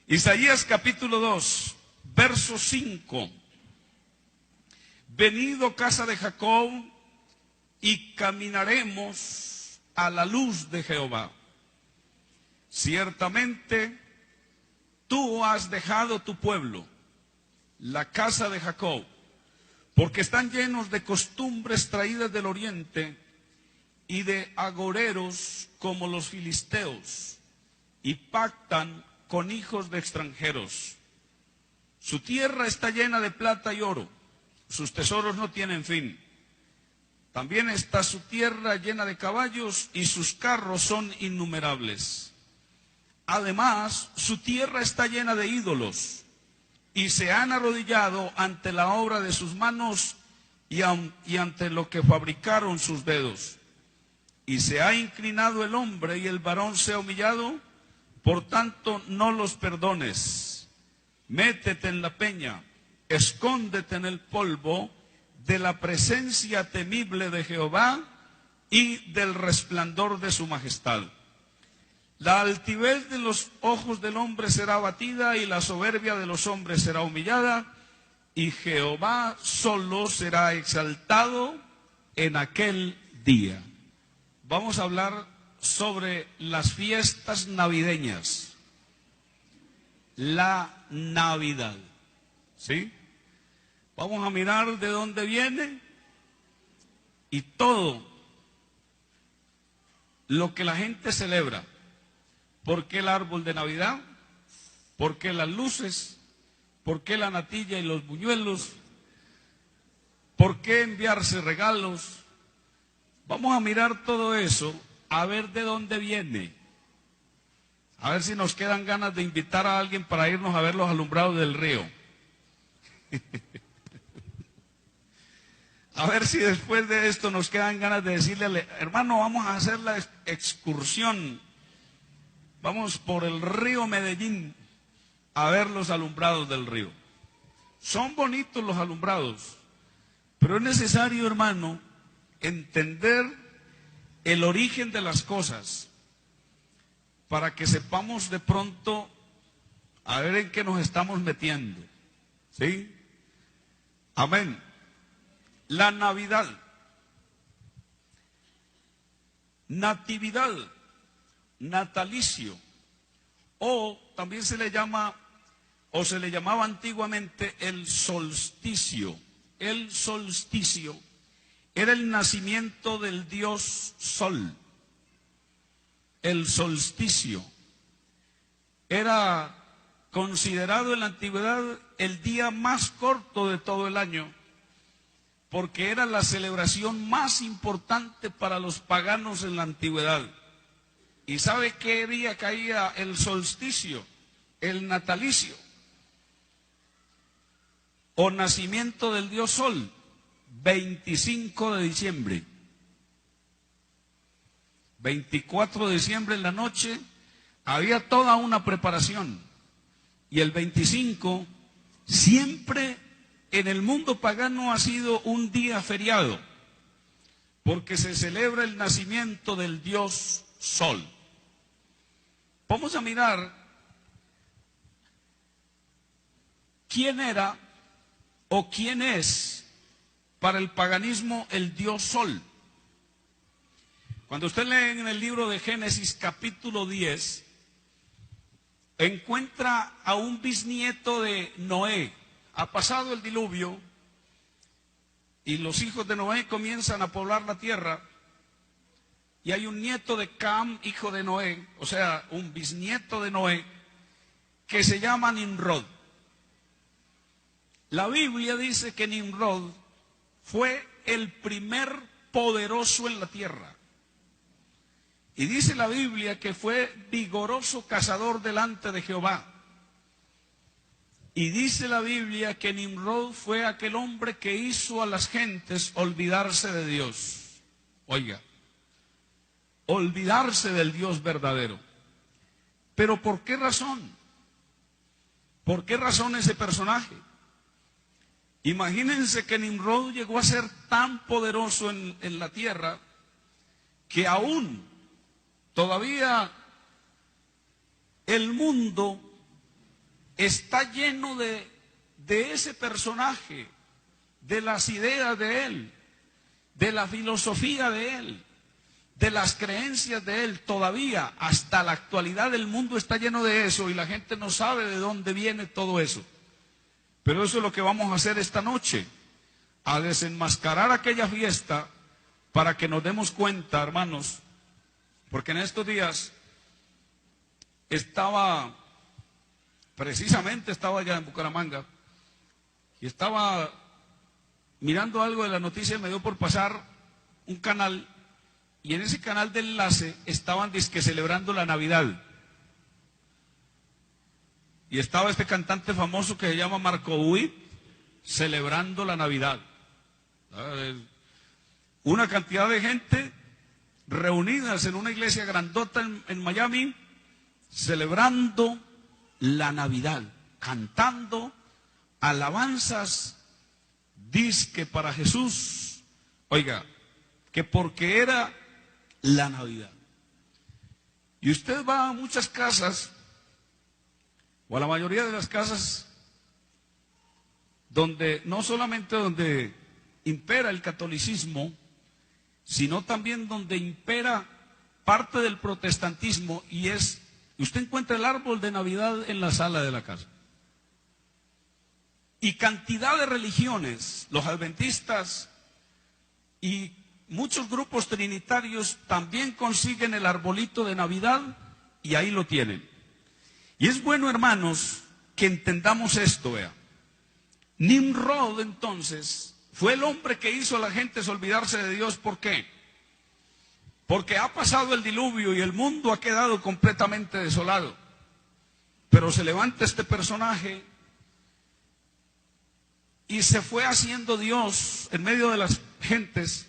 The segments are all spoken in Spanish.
Isaías capítulo 2, verso 5. Venid, oh casa de Jacob, y caminaremos a la luz de Jehová. Ciertamente, tú has dejado tu pueblo, la casa de Jacob, porque están llenos de costumbres traídas del oriente y de agoreros como los filisteos, y pactan con hijos de extranjeros. Su tierra está llena de plata y oro, sus tesoros no tienen fin. También está su tierra llena de caballos y sus carros son innumerables. Además, su tierra está llena de ídolos y se han arrodillado ante la obra de sus manos y ante lo que fabricaron sus dedos. Y se ha inclinado el hombre y el varón se ha humillado, por tanto no los perdones. Métete en la peña, escóndete en el polvo de la presencia temible de Jehová y del resplandor de su majestad. La altivez de los ojos del hombre será abatida y la soberbia de los hombres será humillada, y Jehová solo será exaltado en aquel día. Vamos a hablar sobre las fiestas navideñas. La Navidad, ¿sí? Vamos a mirar de dónde viene y todo lo que la gente celebra. ¿Por qué el árbol de Navidad? ¿Por qué las luces? ¿Por qué la natilla y los buñuelos? ¿Por qué enviarse regalos? Vamos a mirar todo eso, a ver de dónde viene. A ver si nos quedan ganas de invitar a alguien para irnos a ver los alumbrados del río. A ver si después de esto nos quedan ganas de decirle, hermano, vamos a hacer la excursión. Vamos por el río Medellín a ver los alumbrados del río. Son bonitos los alumbrados, pero es necesario, hermano, entender el origen de las cosas para que sepamos de pronto a ver en qué nos estamos metiendo. ¿Sí? Amén. La Navidad, natividad, natalicio, o también se le llama, o se le llamaba antiguamente el solsticio. El solsticio era el nacimiento del dios Sol. El solsticio era considerado en la antigüedad el día más corto de todo el año, porque era la celebración más importante para los paganos en la antigüedad. ¿Y sabe qué día caía el solsticio? El natalicio o nacimiento del dios Sol, 25 de diciembre. 24 de diciembre en la noche había toda una preparación, y el 25 siempre en el mundo pagano ha sido un día feriado, porque se celebra el nacimiento del dios Sol. Vamos a mirar quién era o quién es para el paganismo el dios Sol. Cuando usted lee en el libro de Génesis capítulo 10, encuentra a un bisnieto de Noé. Ha pasado el diluvio y los hijos de Noé comienzan a poblar la tierra, y hay un nieto de Cam, hijo de Noé, o sea, un bisnieto de Noé, que se llama Nimrod. La Biblia dice que Nimrod fue el primer poderoso en la tierra. Y dice la Biblia que fue vigoroso cazador delante de Jehová. Y dice la Biblia que Nimrod fue aquel hombre que hizo a las gentes olvidarse de Dios. Oiga, olvidarse del Dios verdadero. ¿Pero por qué razón? ¿Por qué razón ese personaje? Imagínense que Nimrod llegó a ser tan poderoso en la tierra que aún todavía el mundo está lleno de ese personaje, de las ideas de él, de la filosofía de él, de las creencias de él. Todavía, hasta la actualidad, el mundo está lleno de eso y la gente no sabe de dónde viene todo eso. Pero eso es lo que vamos a hacer esta noche, a desenmascarar aquella fiesta para que nos demos cuenta, hermanos, porque en estos días precisamente estaba allá en Bucaramanga y estaba mirando algo de la noticia y me dio por pasar un canal, y en ese canal de enlace estaban dizque celebrando la Navidad. Y estaba este cantante famoso que se llama Marco Witt celebrando la Navidad. Una cantidad de gente reunidas en una iglesia grandota en Miami, celebrando la Navidad, cantando alabanzas, dizque para Jesús. Oiga, que porque era la Navidad. Y usted va a muchas casas, o a la mayoría de las casas, donde no solamente donde impera el catolicismo, sino también donde impera parte del protestantismo, y usted encuentra el árbol de Navidad en la sala de la casa. Y cantidad de religiones, los adventistas y muchos grupos trinitarios también consiguen el arbolito de Navidad y ahí lo tienen. Y es bueno, hermanos, que entendamos esto, vea. Nimrod, entonces, fue el hombre que hizo a la gente olvidarse de Dios. ¿Por qué? Porque ha pasado el diluvio y el mundo ha quedado completamente desolado. Pero se levanta este personaje y se fue haciendo Dios en medio de las gentes.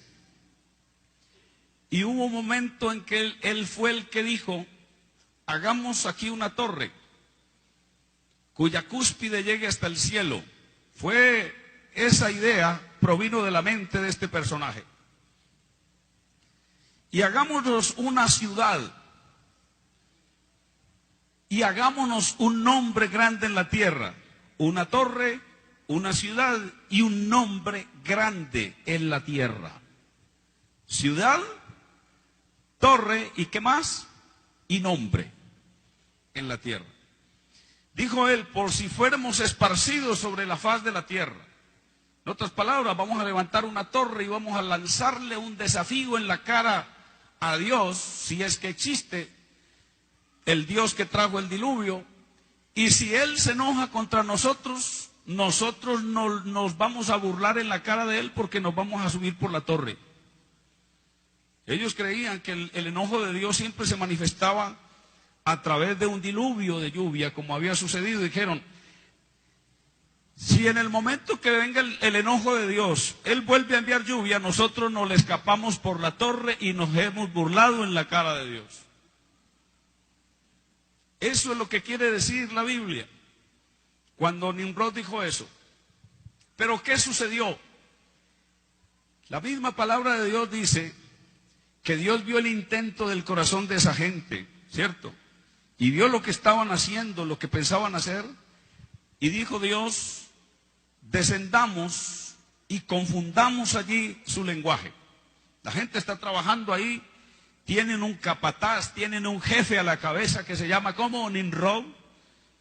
Y hubo un momento en que él fue el que dijo: hagamos aquí una torre cuya cúspide llegue hasta el cielo. Esa idea provino de la mente de este personaje. Y hagámonos una ciudad y hagámonos un nombre grande en la tierra. Una torre, una ciudad y un nombre grande en la tierra. Ciudad, torre y ¿qué más? Y nombre en la tierra. Dijo él: por si fuéramos esparcidos sobre la faz de la tierra. En otras palabras, vamos a levantar una torre y vamos a lanzarle un desafío en la cara a Dios, si es que existe el Dios que trajo el diluvio. Y si Él se enoja contra nosotros, nosotros nos vamos a burlar en la cara de Él porque nos vamos a subir por la torre. Ellos creían que el enojo de Dios siempre se manifestaba a través de un diluvio de lluvia, como había sucedido. Dijeron: si en el momento que venga el enojo de Dios, Él vuelve a enviar lluvia, nosotros nos le escapamos por la torre y nos hemos burlado en la cara de Dios. Eso es lo que quiere decir la Biblia cuando Nimrod dijo eso. Pero ¿qué sucedió? La misma palabra de Dios dice que Dios vio el intento del corazón de esa gente, ¿cierto? Y vio lo que estaban haciendo, lo que pensaban hacer, y dijo Dios: descendamos y confundamos allí su lenguaje. La gente está trabajando ahí, tienen un capataz, tienen un jefe a la cabeza que se llama como Nimrod,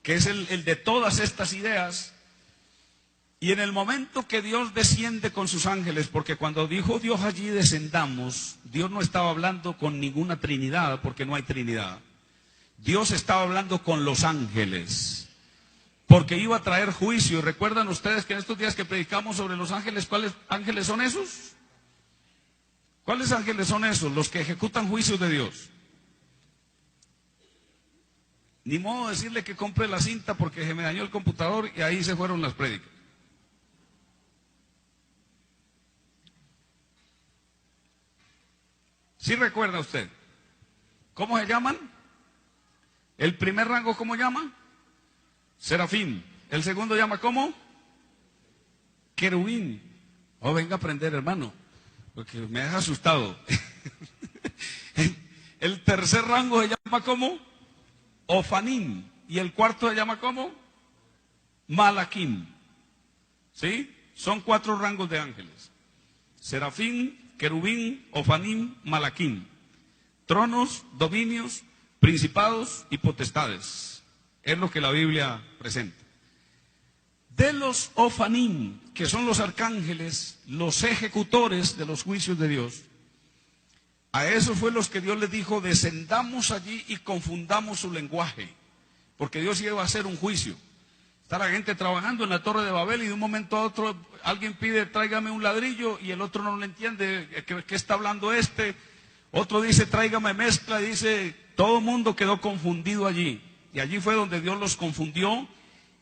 que es el de todas estas ideas. Y en el momento que Dios desciende con sus ángeles, porque cuando dijo Dios allí descendamos, Dios no estaba hablando con ninguna trinidad, porque no hay trinidad. Dios estaba hablando con los ángeles, porque iba a traer juicio. ¿Recuerdan ustedes que en estos días que predicamos sobre los ángeles, cuáles ángeles son esos? ¿Cuáles ángeles son esos? Los que ejecutan juicios de Dios. Ni modo de decirle que compre la cinta porque se me dañó el computador y ahí se fueron las prédicas. ¿Sí recuerda usted? ¿Cómo se llaman? El primer rango, ¿cómo llama? Serafín. El segundo llama ¿cómo? Querubín. Oh, venga a aprender, hermano, porque me deja asustado. El tercer rango se llama ¿cómo? Ofanín. Y el cuarto se llama ¿cómo? Malaquín. ¿Sí? Son 4 rangos de ángeles: serafín, querubín, ofanín, malaquín. Tronos, dominios, principados y potestades. Es lo que la Biblia presenta. De los ofanín, que son los arcángeles, los ejecutores de los juicios de Dios, a esos fue los que Dios les dijo: descendamos allí y confundamos su lenguaje, porque Dios iba a hacer un juicio. Está la gente trabajando en la Torre de Babel y de un momento a otro alguien pide: tráigame un ladrillo, y el otro no lo entiende, ¿qué está hablando este? Otro dice: tráigame mezcla, y dice, todo el mundo quedó confundido allí. Y allí fue donde Dios los confundió,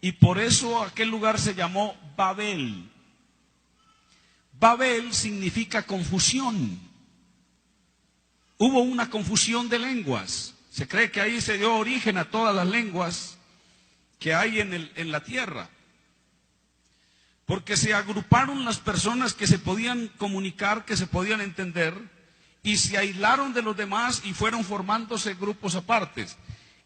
y por eso aquel lugar se llamó Babel. Babel significa confusión. Hubo una confusión de lenguas. Se cree que ahí se dio origen a todas las lenguas que hay en la tierra. Porque se agruparon las personas que se podían comunicar, que se podían entender, y se aislaron de los demás y fueron formándose grupos apartes.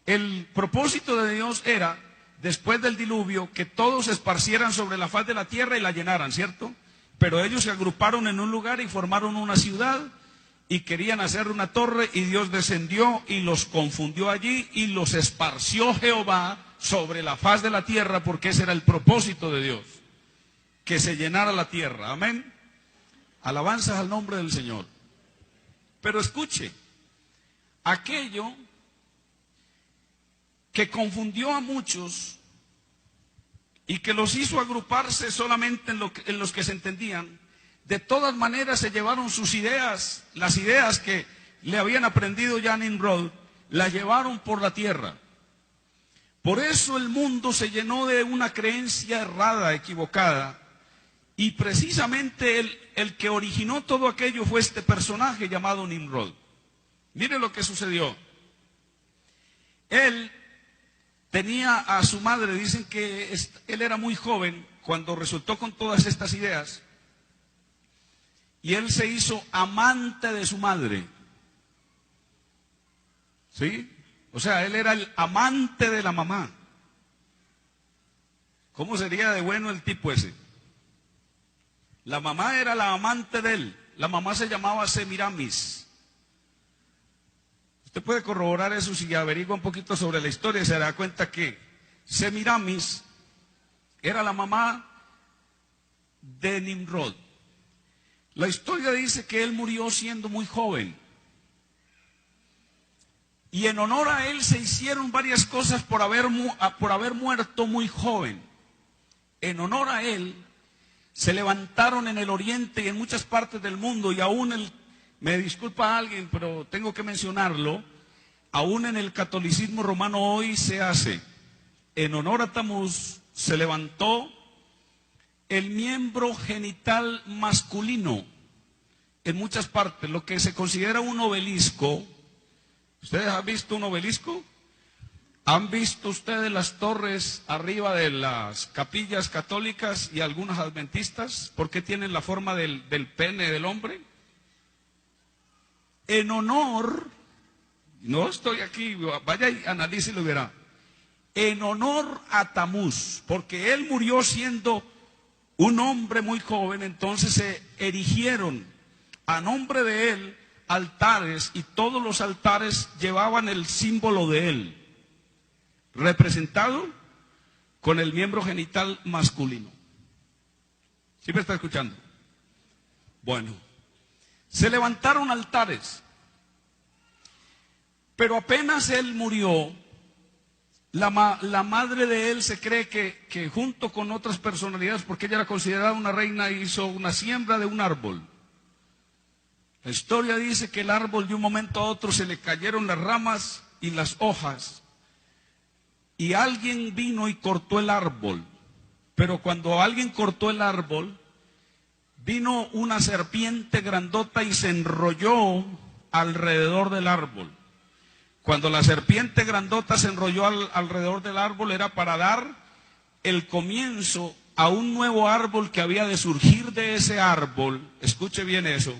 El propósito de Dios era, después del diluvio, que todos se esparcieran sobre la faz de la tierra y la llenaran, ¿cierto? Pero ellos se agruparon en un lugar y formaron una ciudad y querían hacer una torre, y Dios descendió y los confundió allí y los esparció Jehová sobre la faz de la tierra, porque ese era el propósito de Dios, que se llenara la tierra. Amén. Alabanzas al nombre del Señor. Pero escuche, aquello que confundió a muchos y que los hizo agruparse solamente en los que se entendían, de todas maneras se llevaron sus ideas, las ideas que le habían aprendido ya Nimrod, las llevaron por la tierra. Por eso el mundo se llenó de una creencia errada, equivocada, y precisamente el que originó todo aquello fue este personaje llamado Nimrod. Mire lo que sucedió. Él tenía a su madre, dicen que él era muy joven cuando resultó con todas estas ideas, y él se hizo amante de su madre. ¿Sí? O sea, él era el amante de la mamá. ¿Cómo sería de bueno el tipo ese? La mamá era la amante de él. La mamá se llamaba Semiramis. Usted puede corroborar eso si averigua un poquito sobre la historia y se da cuenta que Semiramis era la mamá de Nimrod. La historia dice que él murió siendo muy joven. Y en honor a él se hicieron varias cosas por haber muerto muy joven. En honor a él se levantaron en el oriente y en muchas partes del mundo, y aún me disculpa alguien, pero tengo que mencionarlo, aún en el catolicismo romano hoy se hace. En honor a Tamuz se levantó el miembro genital masculino en muchas partes, lo que se considera un obelisco. ¿Ustedes han visto un obelisco? ¿Han visto ustedes las torres arriba de las capillas católicas y algunas adventistas? ¿Por qué tienen la forma del pene del hombre? En honor, no estoy aquí, vaya y analícelo y verá. En honor a Tamuz, porque él murió siendo un hombre muy joven, entonces se erigieron a nombre de él altares, y todos los altares llevaban el símbolo de él, representado con el miembro genital masculino. ¿Sí me está escuchando? Bueno, se levantaron altares, pero apenas él murió, la madre de él se cree que junto con otras personalidades, porque ella era considerada una reina, hizo una siembra de un árbol. La historia dice que el árbol de un momento a otro se le cayeron las ramas y las hojas, y alguien vino y cortó el árbol. Pero cuando alguien cortó el árbol, vino una serpiente grandota y se enrolló alrededor del árbol. Cuando la serpiente grandota se enrolló alrededor del árbol, era para dar el comienzo a un nuevo árbol que había de surgir de ese árbol. Escuche bien eso,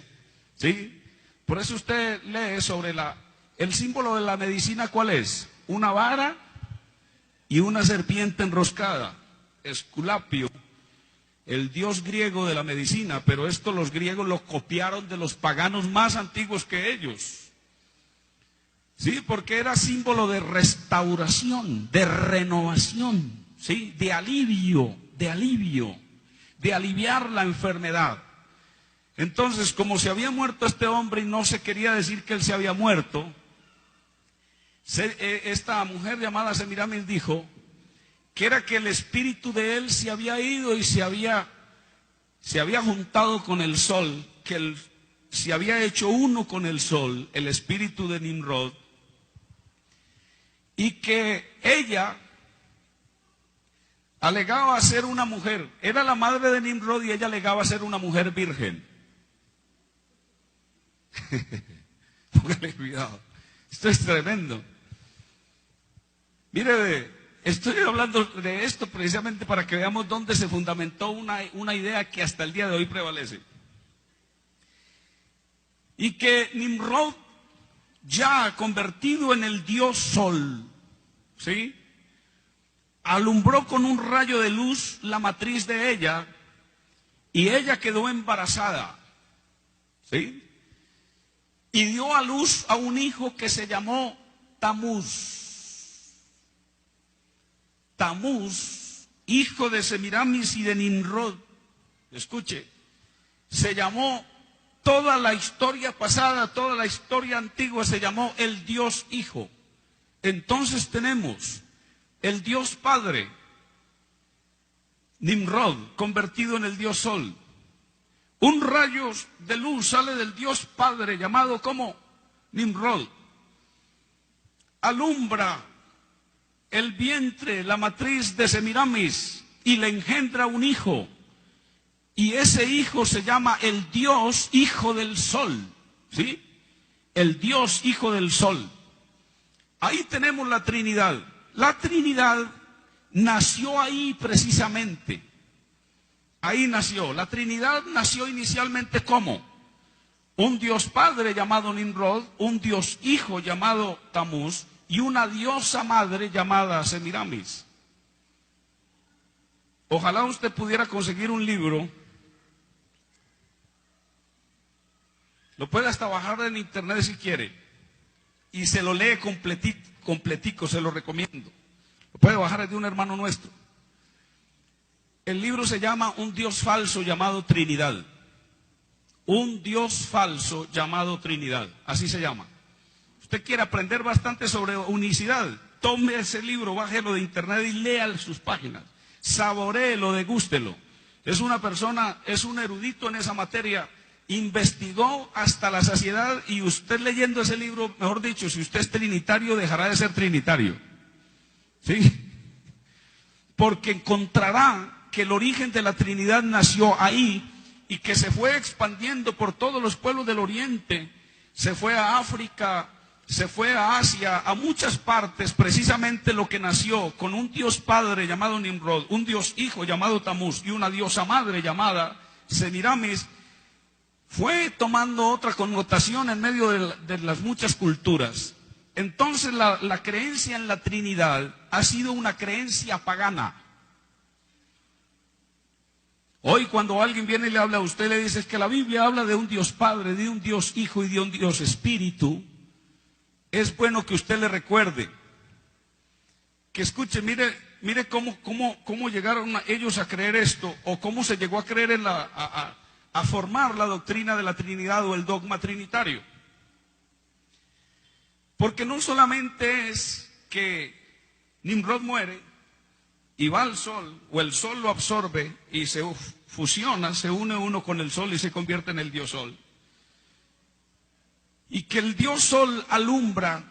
¿sí? Por eso usted lee sobre el símbolo de la medicina, ¿cuál es? Una vara y una serpiente enroscada. Esculapio, el dios griego de la medicina, pero esto los griegos lo copiaron de los paganos más antiguos que ellos. Sí, porque era símbolo de restauración, de renovación, sí, de alivio, de aliviar la enfermedad. Entonces, como se había muerto este hombre y no se quería decir que él se había muerto, esta mujer llamada Semiramis dijo que era que el espíritu de él se había ido y se había juntado con el sol, que se había hecho uno con el sol, el espíritu de Nimrod, y que ella alegaba ser una mujer, era la madre de Nimrod y ella alegaba ser una mujer virgen. Póngale cuidado, esto es tremendo. Mire, estoy hablando de esto precisamente para que veamos dónde se fundamentó una idea que hasta el día de hoy prevalece. Y que Nimrod, ya convertido en el dios sol, ¿sí?, alumbró con un rayo de luz la matriz de ella y ella quedó embarazada, ¿sí?, y dio a luz a un hijo que se llamó Tamuz. Tamuz, hijo de Semiramis y de Nimrod. Escuche, se llamó, toda la historia pasada, toda la historia antigua se llamó el Dios Hijo. Entonces tenemos el Dios Padre, Nimrod, convertido en el Dios Sol. Un rayo de luz sale del Dios Padre, llamado como Nimrod. Alumbra el vientre, la matriz de Semiramis, y le engendra un hijo. Y ese hijo se llama el Dios Hijo del Sol, ¿sí? El Dios Hijo del Sol. Ahí tenemos la Trinidad. La Trinidad nació ahí precisamente. Ahí nació. La Trinidad nació inicialmente como un Dios Padre llamado Nimrod, un Dios Hijo llamado Tamuz y una diosa madre llamada Semiramis. Ojalá usted pudiera conseguir un libro, lo puede hasta bajar en internet si quiere, y se lo lee completico, se lo recomiendo. Lo puede bajar de un hermano nuestro. El libro se llama Un Dios falso llamado Trinidad. Un Dios falso llamado Trinidad, así se llama. Usted quiere aprender bastante sobre unicidad, tome ese libro, bájelo de internet y lea sus páginas. Saboréelo, degústelo. Es una persona, es un erudito en esa materia, investigó hasta la saciedad y usted leyendo ese libro, mejor dicho, si usted es trinitario, dejará de ser trinitario. ¿Sí? Porque encontrará que el origen de la Trinidad nació ahí y que se fue expandiendo por todos los pueblos del Oriente, se fue a África, se fue a Asia, a muchas partes, precisamente lo que nació con un Dios Padre llamado Nimrod, un Dios Hijo llamado Tamuz y una diosa madre llamada Semiramis, fue tomando otra connotación en medio de las muchas culturas. Entonces la creencia en la Trinidad ha sido una creencia pagana. Hoy cuando alguien viene y le habla a usted, le dice que la Biblia habla de un Dios Padre, de un Dios Hijo y de un Dios Espíritu. Es bueno que usted le recuerde, que escuche, mire cómo llegaron ellos a creer esto, o cómo se llegó a creer a formar la doctrina de la Trinidad o el dogma trinitario. Porque no solamente es que Nimrod muere y va al sol, o el sol lo absorbe y se fusiona, se une uno con el sol y se convierte en el Dios Sol. Y que el Dios Sol alumbra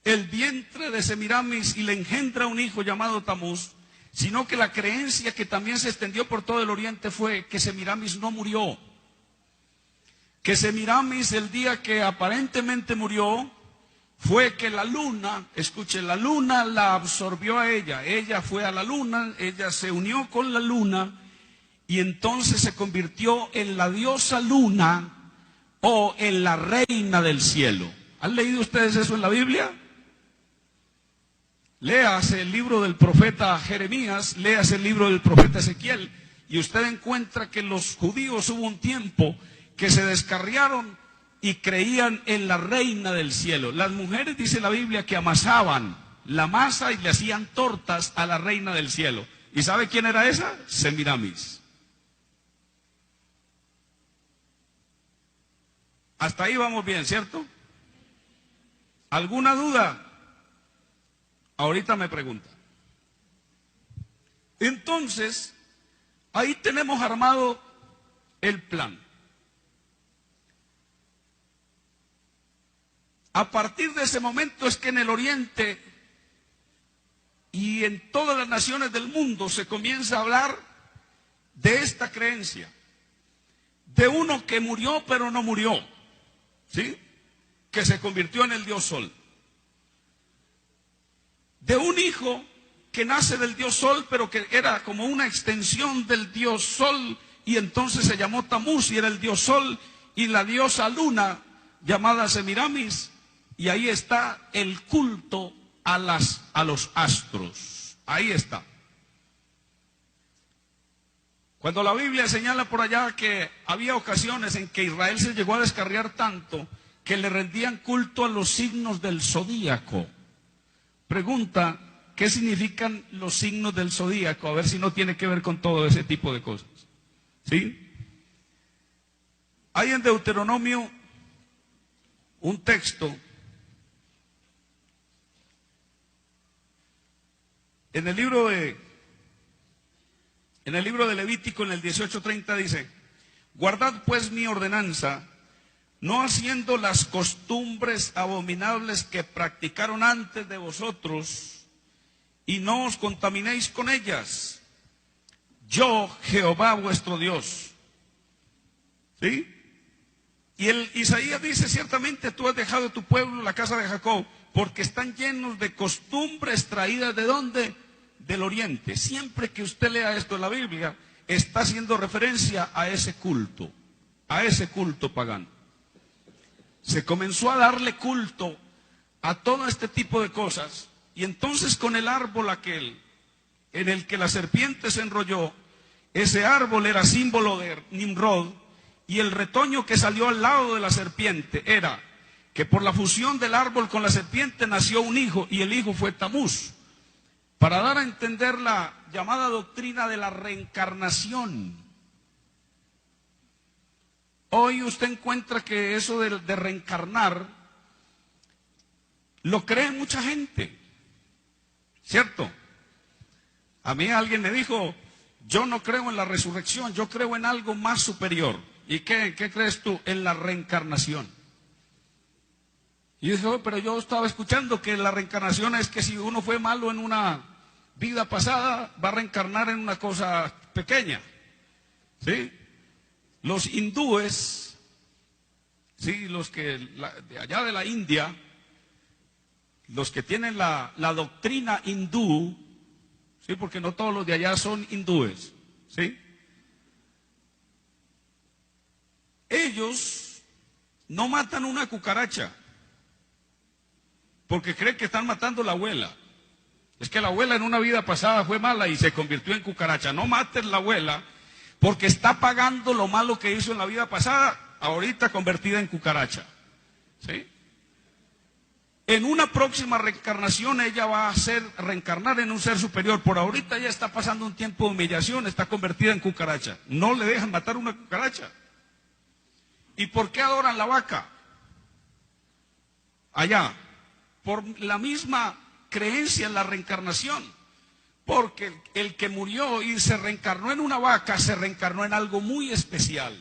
el vientre de Semiramis y le engendra un hijo llamado Tamuz, sino que la creencia que también se extendió por todo el Oriente fue que Semiramis no murió. Que Semiramis, el día que aparentemente murió, fue que la luna, escuche, la luna la absorbió a ella. Ella fue a la luna, ella se unió con la luna y entonces se convirtió en la diosa luna o en la reina del cielo. ¿Han leído ustedes eso en la Biblia? Léase el libro del profeta Jeremías, léase el libro del profeta Ezequiel, y usted encuentra que los judíos hubo un tiempo que se descarriaron y creían en la reina del cielo. Las mujeres, dice la Biblia, que amasaban la masa y le hacían tortas a la reina del cielo. ¿Y sabe quién era esa? Semiramis. Hasta ahí vamos bien, ¿cierto? ¿Alguna duda? Ahorita me pregunta. Entonces, ahí tenemos armado el plan. A partir de ese momento es que en el Oriente y en todas las naciones del mundo se comienza a hablar de esta creencia, de uno que murió pero no murió, ¿sí? Que se convirtió en el Dios Sol, de un hijo que nace del Dios Sol pero que era como una extensión del Dios Sol, y entonces se llamó Tamuz y era el Dios Sol, y la diosa Luna llamada Semiramis, y ahí está el culto a los astros. Ahí está. Cuando la Biblia señala por allá que había ocasiones en que Israel se llegó a descarriar tanto que le rendían culto a los signos del zodíaco. Pregunta, ¿qué significan los signos del zodíaco? A ver si no tiene que ver con todo ese tipo de cosas. ¿Sí? Hay en Deuteronomio un texto, en el libro de Levítico, en el 18:30 dice: guardad pues mi ordenanza, no haciendo las costumbres abominables que practicaron antes de vosotros, y no os contaminéis con ellas. Yo, Jehová vuestro Dios. ¿Sí? Y el Isaías dice: ciertamente tú has dejado de tu pueblo, la casa de Jacob, porque están llenos de costumbres traídas ¿de dónde? Del Oriente. Siempre que usted lea esto en la Biblia, está haciendo referencia a ese culto pagano. Se comenzó a darle culto a todo este tipo de cosas, y entonces con el árbol aquel en el que la serpiente se enrolló, ese árbol era símbolo de Nimrod, y el retoño que salió al lado de la serpiente era que por la fusión del árbol con la serpiente nació un hijo, y el hijo fue Tamuz, para dar a entender la llamada doctrina de la reencarnación. Hoy usted encuentra que eso de reencarnar lo cree mucha gente, ¿cierto? A mí alguien me dijo: yo no creo en la resurrección, yo creo en algo más superior. ¿Y qué crees tú? En la reencarnación. Y yo dije: oh, pero yo estaba escuchando que la reencarnación es que si uno fue malo en una vida pasada, va a reencarnar en una cosa pequeña, ¿sí? Los hindúes, ¿sí? Los que de allá de la India, los que tienen la doctrina hindú, ¿sí? Porque no todos los de allá son hindúes, ¿sí? Ellos no matan una cucaracha porque creen que están matando a la abuela. Es que la abuela en una vida pasada fue mala y se convirtió en cucaracha. No mates la abuela porque está pagando lo malo que hizo en la vida pasada, ahorita convertida en cucaracha, ¿sí? En una próxima reencarnación ella va a reencarnar en un ser superior. Por ahorita ella está pasando un tiempo de humillación, está convertida en cucaracha. No le dejan matar una cucaracha. ¿Y por qué adoran la vaca? Allá, por la misma creencia en la reencarnación. Porque el que murió y se reencarnó en una vaca, se reencarnó en algo muy especial.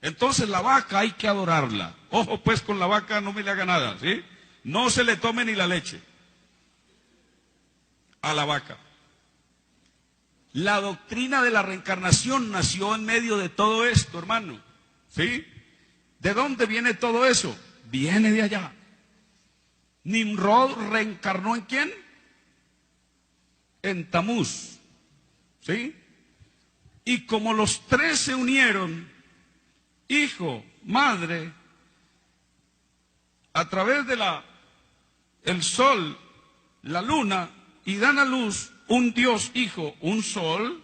Entonces la vaca hay que adorarla. Ojo pues con la vaca, no me le haga nada, ¿sí? No se le tome ni la leche a la vaca. La doctrina de la reencarnación nació en medio de todo esto, hermano, ¿sí? ¿De dónde viene todo eso? Viene de allá. Nimrod reencarnó ¿en quién? En Tamuz, ¿sí? Y como los tres se unieron, hijo, madre, a través de el sol, la luna y dan a luz un Dios Hijo, un Sol,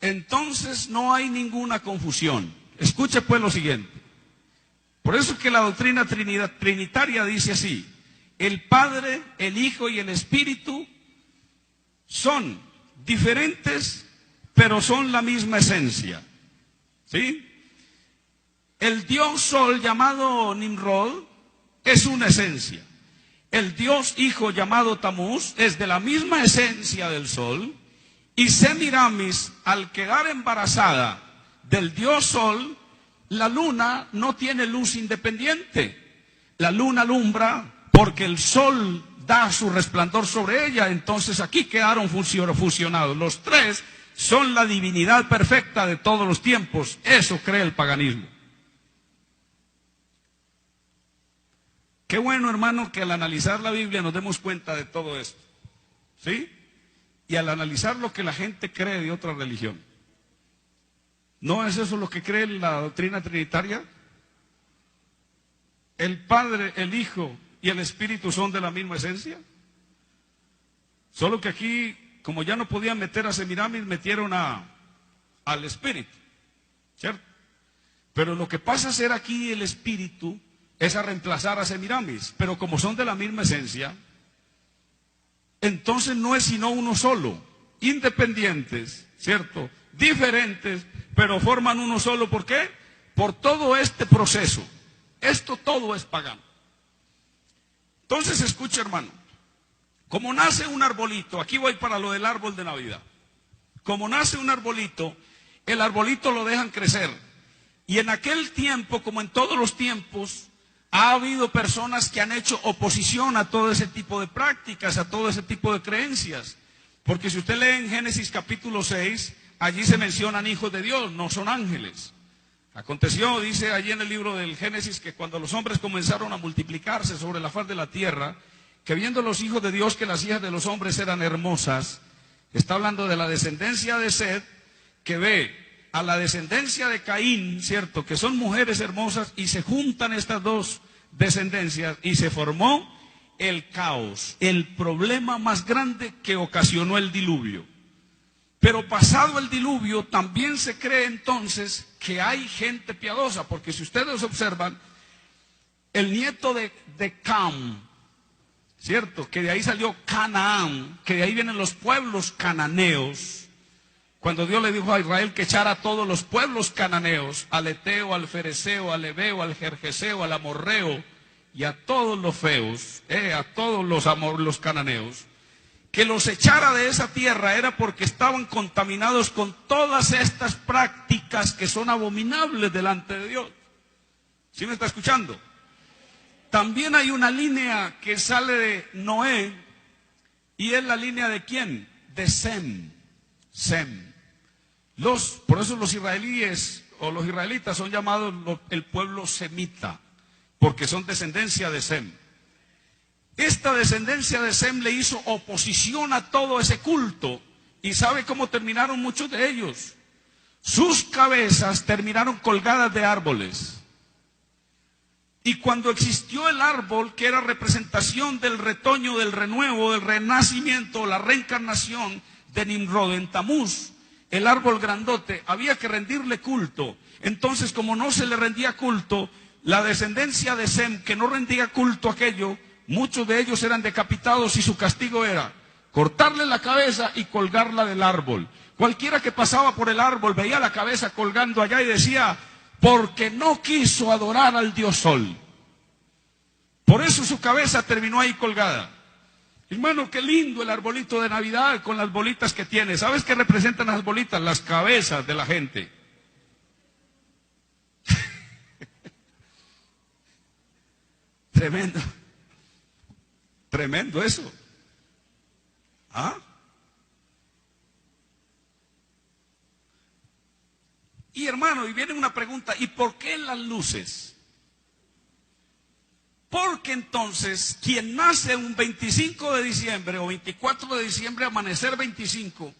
entonces no hay ninguna confusión. Escuche pues lo siguiente. Por eso es que la doctrina trinitaria dice así: el Padre, el Hijo y el Espíritu son diferentes, pero son la misma esencia. ¿Sí? El Dios Sol llamado Nimrod es una esencia. El Dios Hijo llamado Tamuz es de la misma esencia del Sol. Y Semiramis, al quedar embarazada del Dios Sol, la luna no tiene luz independiente. La luna alumbra porque el Sol da su resplandor sobre ella. Entonces aquí quedaron fusionados. Los tres son la divinidad perfecta de todos los tiempos. Eso cree el paganismo. Qué bueno, hermano, que al analizar la Biblia nos demos cuenta de todo esto. ¿Sí? Y al analizar lo que la gente cree de otra religión. ¿No es eso lo que cree la doctrina trinitaria? ¿El Padre, el Hijo y el Espíritu son de la misma esencia? Solo que aquí, como ya no podían meter a Semiramis, metieron al Espíritu, ¿cierto? Pero lo que pasa a ser aquí el Espíritu es a reemplazar a Semiramis. Pero como son de la misma esencia, entonces no es sino uno solo, independientes, ¿cierto? Diferentes, pero forman uno solo. ¿Por qué? Por todo este proceso. Esto todo es pagano. Entonces escucha, hermano, como nace un arbolito, aquí voy para lo del árbol de Navidad. Como nace un arbolito, el arbolito lo dejan crecer. Y en aquel tiempo, como en todos los tiempos, ha habido personas que han hecho oposición a todo ese tipo de prácticas, a todo ese tipo de creencias. Porque si usted lee en Génesis capítulo 6, allí se mencionan hijos de Dios, no son ángeles. Aconteció, dice allí en el libro del Génesis, que cuando los hombres comenzaron a multiplicarse sobre la faz de la tierra, que viendo los hijos de Dios que las hijas de los hombres eran hermosas, está hablando de la descendencia de Set, que ve a la descendencia de Caín, ¿cierto? Que son mujeres hermosas, y se juntan estas dos descendencias y se formó el caos, el problema más grande que ocasionó el diluvio. Pero pasado el diluvio también se cree entonces que hay gente piadosa, porque si ustedes observan, el nieto de Cam, ¿cierto? Que de ahí salió Canaán, que de ahí vienen los pueblos cananeos. Cuando Dios le dijo a Israel que echara a todos los pueblos cananeos, al Eteo, al Fereceo, al Ebeo, al Gergeseo, al Amorreo y a todos los feos, a todos los cananeos, que los echara de esa tierra era porque estaban contaminados con todas estas prácticas que son abominables delante de Dios. ¿Sí me está escuchando? También hay una línea que sale de Noé, y es la línea de ¿quién? De Sem. Sem. Por eso los israelíes o los israelitas son llamados el pueblo semita, porque son descendencia de Sem. Esta descendencia de Sem le hizo oposición a todo ese culto. ¿Y sabe cómo terminaron muchos de ellos? Sus cabezas terminaron colgadas de árboles. Y cuando existió el árbol, que era representación del retoño, del renuevo, del renacimiento, la reencarnación de Nimrod en Tamuz, el árbol grandote, había que rendirle culto. Entonces, como no se le rendía culto, la descendencia de Sem, que no rendía culto a aquello, muchos de ellos eran decapitados, y su castigo era cortarle la cabeza y colgarla del árbol. Cualquiera que pasaba por el árbol veía la cabeza colgando allá y decía: porque no quiso adorar al Dios Sol. Por eso su cabeza terminó ahí colgada. Hermano, qué lindo el arbolito de Navidad con las bolitas que tiene. ¿Sabes qué representan las bolitas? Las cabezas de la gente. Tremendo. Tremendo eso. ¿Ah? Y hermano, y viene una pregunta: ¿y por qué las luces? Porque entonces, quien nace un 25 de diciembre o 24 de diciembre, amanecer 25,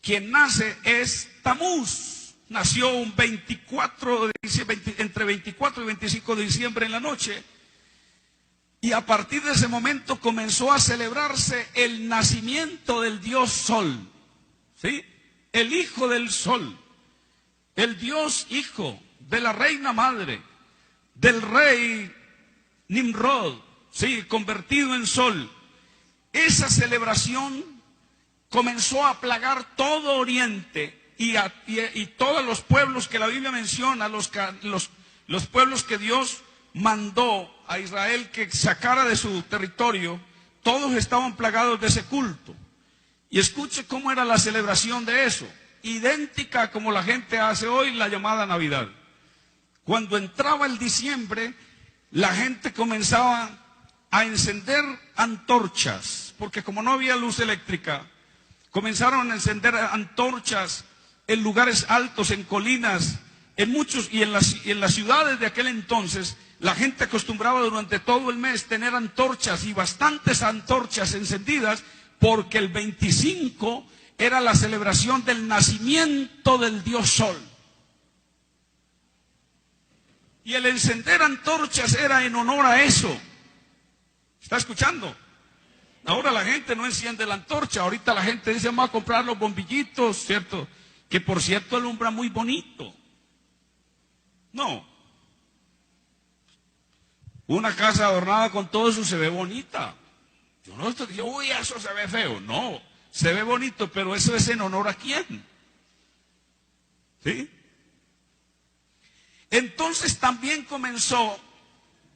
quien nace es Tamuz. Nació un 24 de diciembre, entre 24 y 25 de diciembre en la noche. Y a partir de ese momento comenzó a celebrarse el nacimiento del Dios Sol, ¿sí? El Hijo del Sol, el Dios Hijo de la Reina Madre, del rey Nimrod, ¿sí? Convertido en sol. Esa celebración comenzó a plagar todo Oriente y todos los pueblos que la Biblia menciona, los pueblos que Dios mandó a Israel que sacara de su territorio, todos estaban plagados de ese culto. Y escuche cómo era la celebración de eso, idéntica como la gente hace hoy la llamada Navidad. Cuando entraba el diciembre, la gente comenzaba a encender antorchas, porque como no había luz eléctrica, comenzaron a encender antorchas en lugares altos, en colinas, en muchos, y en las ciudades de aquel entonces. La gente acostumbraba durante todo el mes tener antorchas y bastantes antorchas encendidas, porque el 25 era la celebración del nacimiento del Dios Sol. Y el encender antorchas era en honor a eso. ¿Está escuchando? Ahora la gente no enciende la antorcha, ahorita la gente dice vamos a comprar los bombillitos, ¿cierto? Que por cierto alumbra muy bonito. No. Una casa adornada con todo eso se ve bonita. Yo no estoy diciendo, uy, eso se ve feo. No, se ve bonito, pero eso es en honor a quién. ¿Sí? Entonces también comenzó,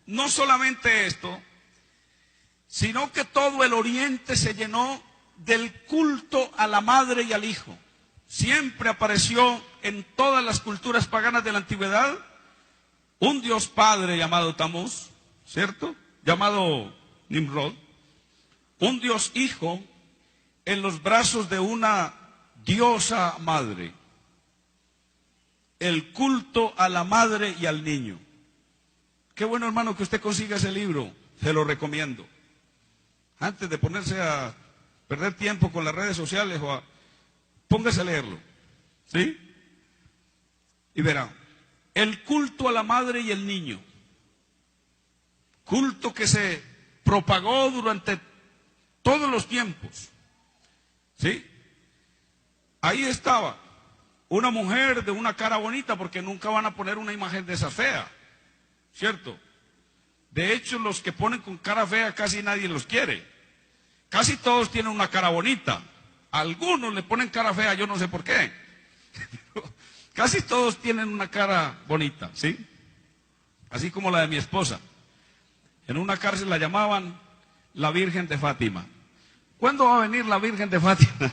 no solamente esto, sino que todo el Oriente se llenó del culto a la madre y al hijo. Siempre apareció en todas las culturas paganas de la antigüedad un Dios Padre llamado Tamuz, ¿cierto? Llamado Nimrod. Un Dios Hijo en los brazos de una diosa madre. El culto a la madre y al niño. Qué bueno, hermano, que usted consiga ese libro, se lo recomiendo. Antes de ponerse a perder tiempo con las redes sociales póngase a leerlo, ¿sí? Y verá, el culto a la madre y el niño, culto que se propagó durante todos los tiempos, ¿sí? Ahí estaba una mujer de una cara bonita, porque nunca van a poner una imagen de esa fea, ¿cierto? De hecho, los que ponen con cara fea casi nadie los quiere. Casi todos tienen una cara bonita. Algunos le ponen cara fea, yo no sé por qué. Casi todos tienen una cara bonita, ¿sí? Así como la de mi esposa. En una cárcel la llamaban la Virgen de Fátima. ¿Cuándo va a venir la Virgen de Fátima?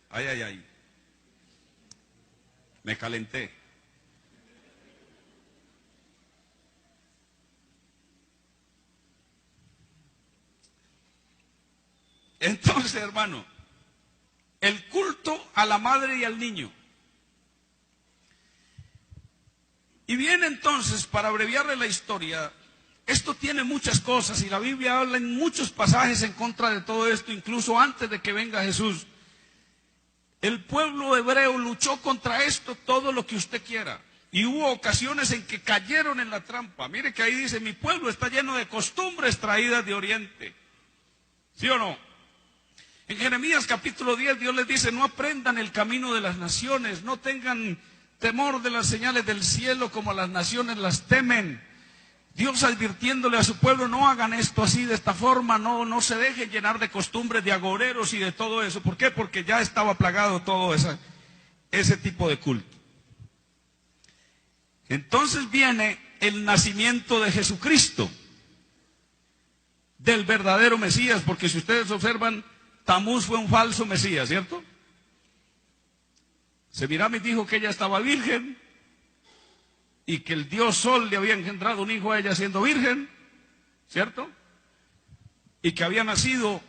Ay, ay, ay. Me calenté. Entonces, hermano, el culto a la madre y al niño. Y viene entonces, para abreviarle la historia, esto tiene muchas cosas y la Biblia habla en muchos pasajes en contra de todo esto, incluso antes de que venga Jesús. El pueblo hebreo luchó contra esto todo lo que usted quiera. Y hubo ocasiones en que cayeron en la trampa. Mire que ahí dice, mi pueblo está lleno de costumbres traídas de Oriente. ¿Sí o no? En Jeremías capítulo 10 Dios les dice, no aprendan el camino de las naciones, no tengan temor de las señales del cielo como las naciones las temen. Dios advirtiéndole a su pueblo, no hagan esto así, de esta forma, no se dejen llenar de costumbres de agoreros y de todo eso. ¿Por qué? Porque ya estaba plagado todo ese tipo de culto. Entonces viene el nacimiento de Jesucristo, del verdadero Mesías, porque si ustedes observan, Tamuz fue un falso Mesías, ¿cierto? Semiramis dijo que ella estaba virgen y que el Dios Sol le había engendrado un hijo a ella siendo virgen, ¿cierto? Y que había nacido,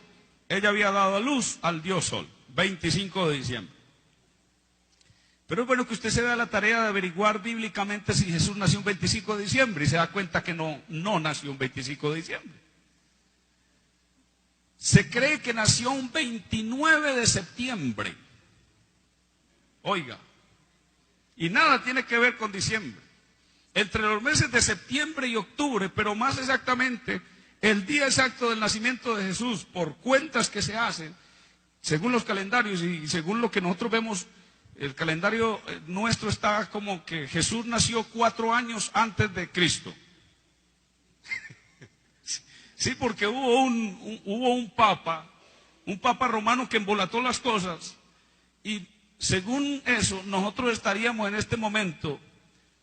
ella había dado a luz al Dios Sol, 25 de diciembre. Pero es bueno que usted se dé la tarea de averiguar bíblicamente si Jesús nació un 25 de diciembre y se da cuenta que no nació un 25 de diciembre. Se cree que nació un 29 de septiembre. Oiga, Y nada tiene que ver con diciembre. Entre los meses de septiembre y octubre, pero más exactamente, el día exacto del nacimiento de Jesús, por cuentas que se hacen, según los calendarios y según lo que nosotros vemos, el calendario nuestro está como que Jesús nació 4 años antes de Cristo. Sí, porque hubo un papa romano que embolató las cosas, y según eso, nosotros estaríamos en este momento,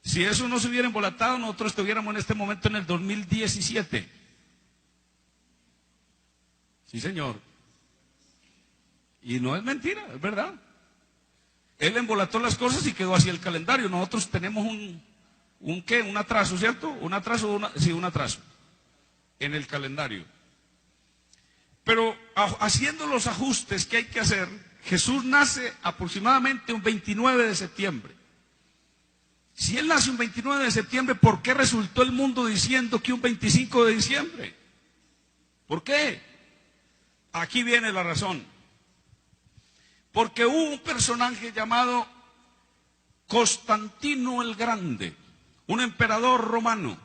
si eso no se hubiera embolatado, nosotros estuviéramos en este momento en el 2017. Sí, señor. Y no es mentira, es verdad. Él embolató las cosas y quedó así el calendario. Nosotros tenemos un atraso, ¿cierto? Un atraso en el calendario. Pero haciendo los ajustes que hay que hacer, Jesús nace aproximadamente un 29 de septiembre. Si Él nace un 29 de septiembre, ¿por qué resultó el mundo diciendo que un 25 de diciembre? ¿Por qué? Aquí viene la razón. Porque hubo un personaje llamado Constantino el Grande, un emperador romano.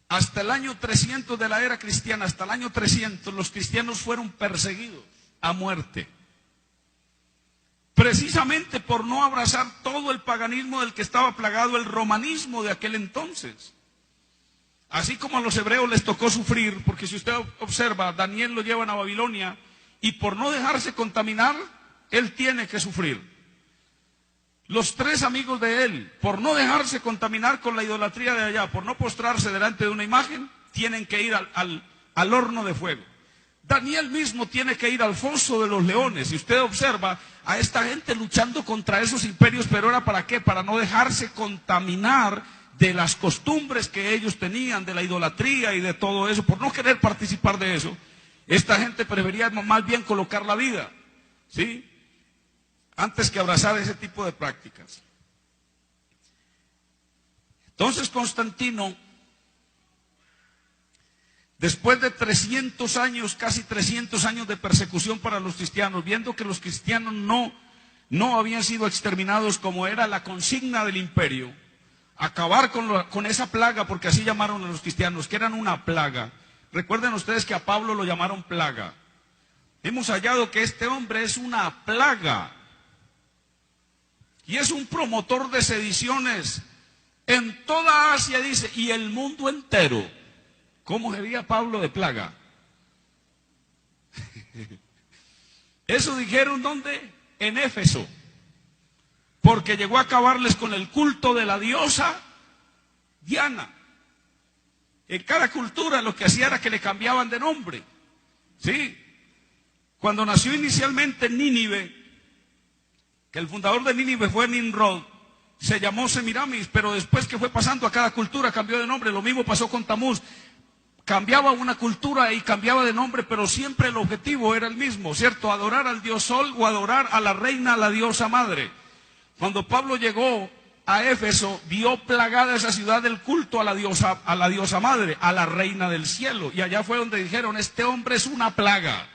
Hasta el año 300 de la era cristiana, hasta el año 300, los cristianos fueron perseguidos a muerte. Precisamente por no abrazar todo el paganismo del que estaba plagado el romanismo de aquel entonces. Así como a los hebreos les tocó sufrir, porque si usted observa, Daniel lo llevan a Babilonia, y por no dejarse contaminar, él tiene que sufrir. Los 3 amigos de él, por no dejarse contaminar con la idolatría de allá, por no postrarse delante de una imagen, tienen que ir al horno de fuego. Daniel mismo tiene que ir al foso de los leones. Y usted observa a esta gente luchando contra esos imperios, pero ¿era para qué? Para no dejarse contaminar de las costumbres que ellos tenían, de la idolatría y de todo eso, por no querer participar de eso. Esta gente prefería más bien colocar la vida, ¿sí?, antes que abrazar ese tipo de prácticas. Entonces Constantino, después de 300 años, casi 300 años de persecución para los cristianos, viendo que los cristianos no habían sido exterminados como era la consigna del imperio, acabar con esa plaga, porque así llamaron a los cristianos, que eran una plaga. Recuerden ustedes que a Pablo lo llamaron plaga. Hemos hallado que este hombre es una plaga y es un promotor de sediciones en toda Asia, dice, y el mundo entero. ¿Cómo sería Pablo de plaga? Eso dijeron, ¿dónde? En Éfeso, porque llegó a acabarles con el culto de la diosa Diana. En cada cultura lo que hacía era que le cambiaban de nombre, ¿sí? Cuando nació inicialmente Nínive, que el fundador de Nínive fue Nimrod, se llamó Semiramis, pero después que fue pasando a cada cultura cambió de nombre. Lo mismo pasó con Tamuz. Cambiaba una cultura y cambiaba de nombre, pero siempre el objetivo era el mismo, ¿cierto? Adorar al dios Sol o adorar a la reina, a la diosa madre. Cuando Pablo llegó a Éfeso, vio plagada esa ciudad del culto a la diosa madre, a la reina del cielo. Y allá fue donde dijeron, este hombre es una plaga.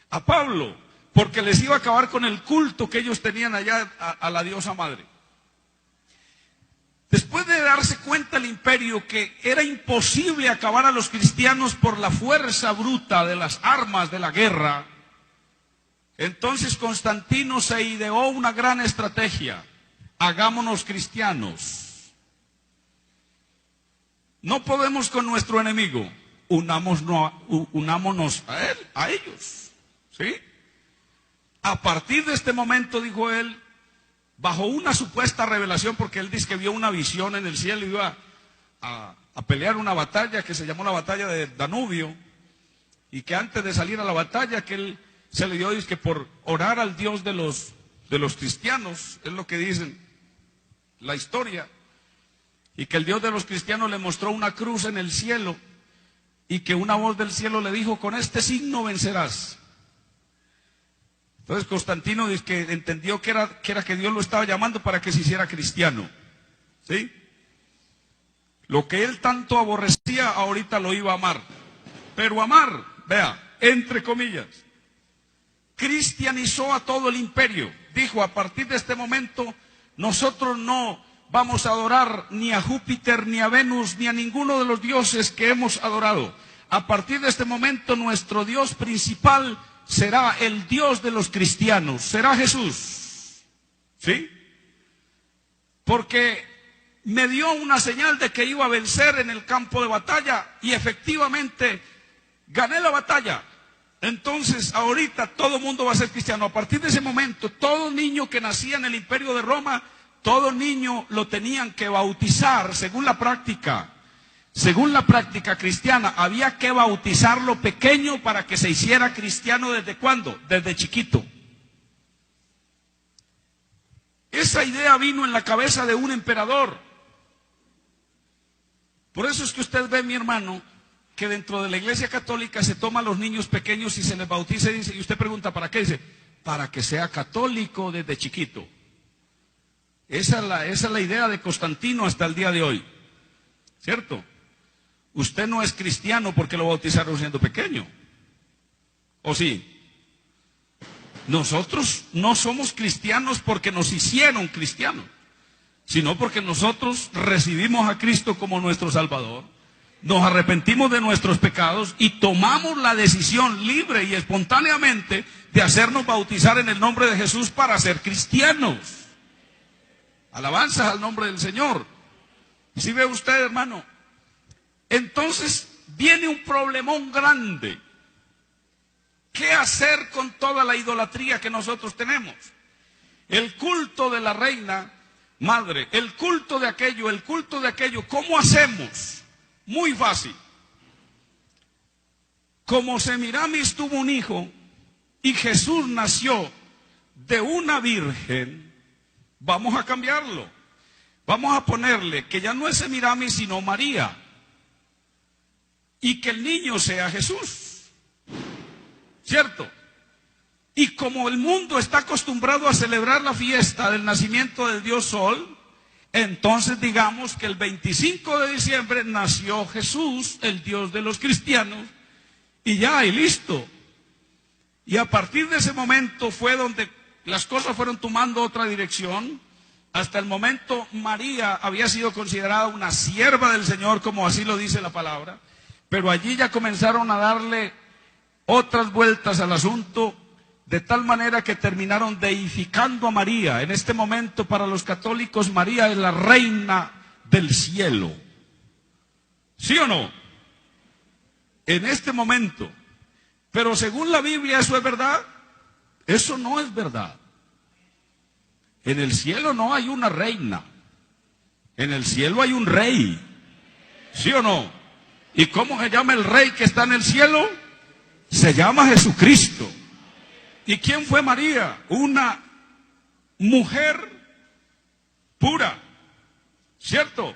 A Pablo, porque les iba a acabar con el culto que ellos tenían allá a la diosa madre. Después de darse cuenta el imperio que era imposible acabar a los cristianos por la fuerza bruta de las armas de la guerra, entonces Constantino se ideó una gran estrategia. Hagámonos cristianos. No podemos con nuestro enemigo. Unámonos a él, a ellos. ¿Sí? A partir de este momento, dijo él, bajo una supuesta revelación, porque él dice que vio una visión en el cielo, iba a pelear una batalla que se llamó la batalla de Danubio, y que antes de salir a la batalla, que él se le dio, dice que por orar al Dios de los cristianos, es lo que dicen la historia, y que el Dios de los cristianos le mostró una cruz en el cielo, y que una voz del cielo le dijo, con este signo vencerás. Entonces Constantino dice que entendió que era que Dios lo estaba llamando para que se hiciera cristiano, ¿sí? Lo que él tanto aborrecía, ahorita lo iba a amar. Pero amar, vea, entre comillas, cristianizó a todo el imperio. dijo: a partir de este momento nosotros no vamos a adorar ni a Júpiter, ni a Venus, ni a ninguno de los dioses que hemos adorado. A partir de este momento nuestro Dios principal será el Dios de los cristianos, será Jesús. ¿Sí? Porque me dio una señal de que iba a vencer en el campo de batalla y efectivamente gané la batalla. Entonces ahorita todo mundo va a ser cristiano. A partir de ese momento, todo niño que nacía en el Imperio de Roma, todo niño lo tenían que bautizar según la práctica. Según la práctica cristiana, había que bautizarlo pequeño para que se hiciera cristiano. ¿Desde cuándo? Desde chiquito. Esa idea vino en la cabeza de un emperador. Por eso es que usted ve, mi hermano, que dentro de la Iglesia Católica se toma a los niños pequeños y se les bautiza, y dice, y usted pregunta, ¿para qué? Dice, para que sea católico desde chiquito. Esa es la idea de Constantino hasta el día de hoy. ¿Cierto? Usted no es cristiano porque lo bautizaron siendo pequeño. ¿O sí? Nosotros no somos cristianos porque nos hicieron cristianos, sino porque nosotros recibimos a Cristo como nuestro Salvador, nos arrepentimos de nuestros pecados y tomamos la decisión libre y espontáneamente de hacernos bautizar en el nombre de Jesús para ser cristianos. Alabanzas al nombre del Señor. ¿Sí ve usted, hermano? Entonces viene un problemón grande. ¿Qué hacer con toda la idolatría que nosotros tenemos? El culto de la reina madre, el culto de aquello, ¿cómo hacemos? Muy fácil. Como Semiramis tuvo un hijo y Jesús nació de una virgen, vamos a cambiarlo. Vamos a ponerle que ya no es Semiramis sino María, y que el niño sea Jesús. ¿Cierto? Y como el mundo está acostumbrado a celebrar la fiesta del nacimiento del Dios Sol, entonces digamos que el 25 de diciembre nació Jesús, el Dios de los cristianos, y ya, y listo. Y a partir de ese momento fue donde las cosas fueron tomando otra dirección. Hasta el momento María había sido considerada una sierva del Señor, como así lo dice la palabra, pero allí ya comenzaron a darle otras vueltas al asunto, de tal manera que terminaron deificando a María. En este momento, para los católicos, María es la reina del cielo. ¿Sí o no? En este momento. Pero según la Biblia, ¿eso es verdad? Eso no es verdad. En el cielo no hay una reina. En el cielo hay un rey. ¿Sí o no? ¿Y cómo se llama el rey que está en el cielo? Se llama Jesucristo. ¿Y quién fue María? Una mujer pura, ¿cierto?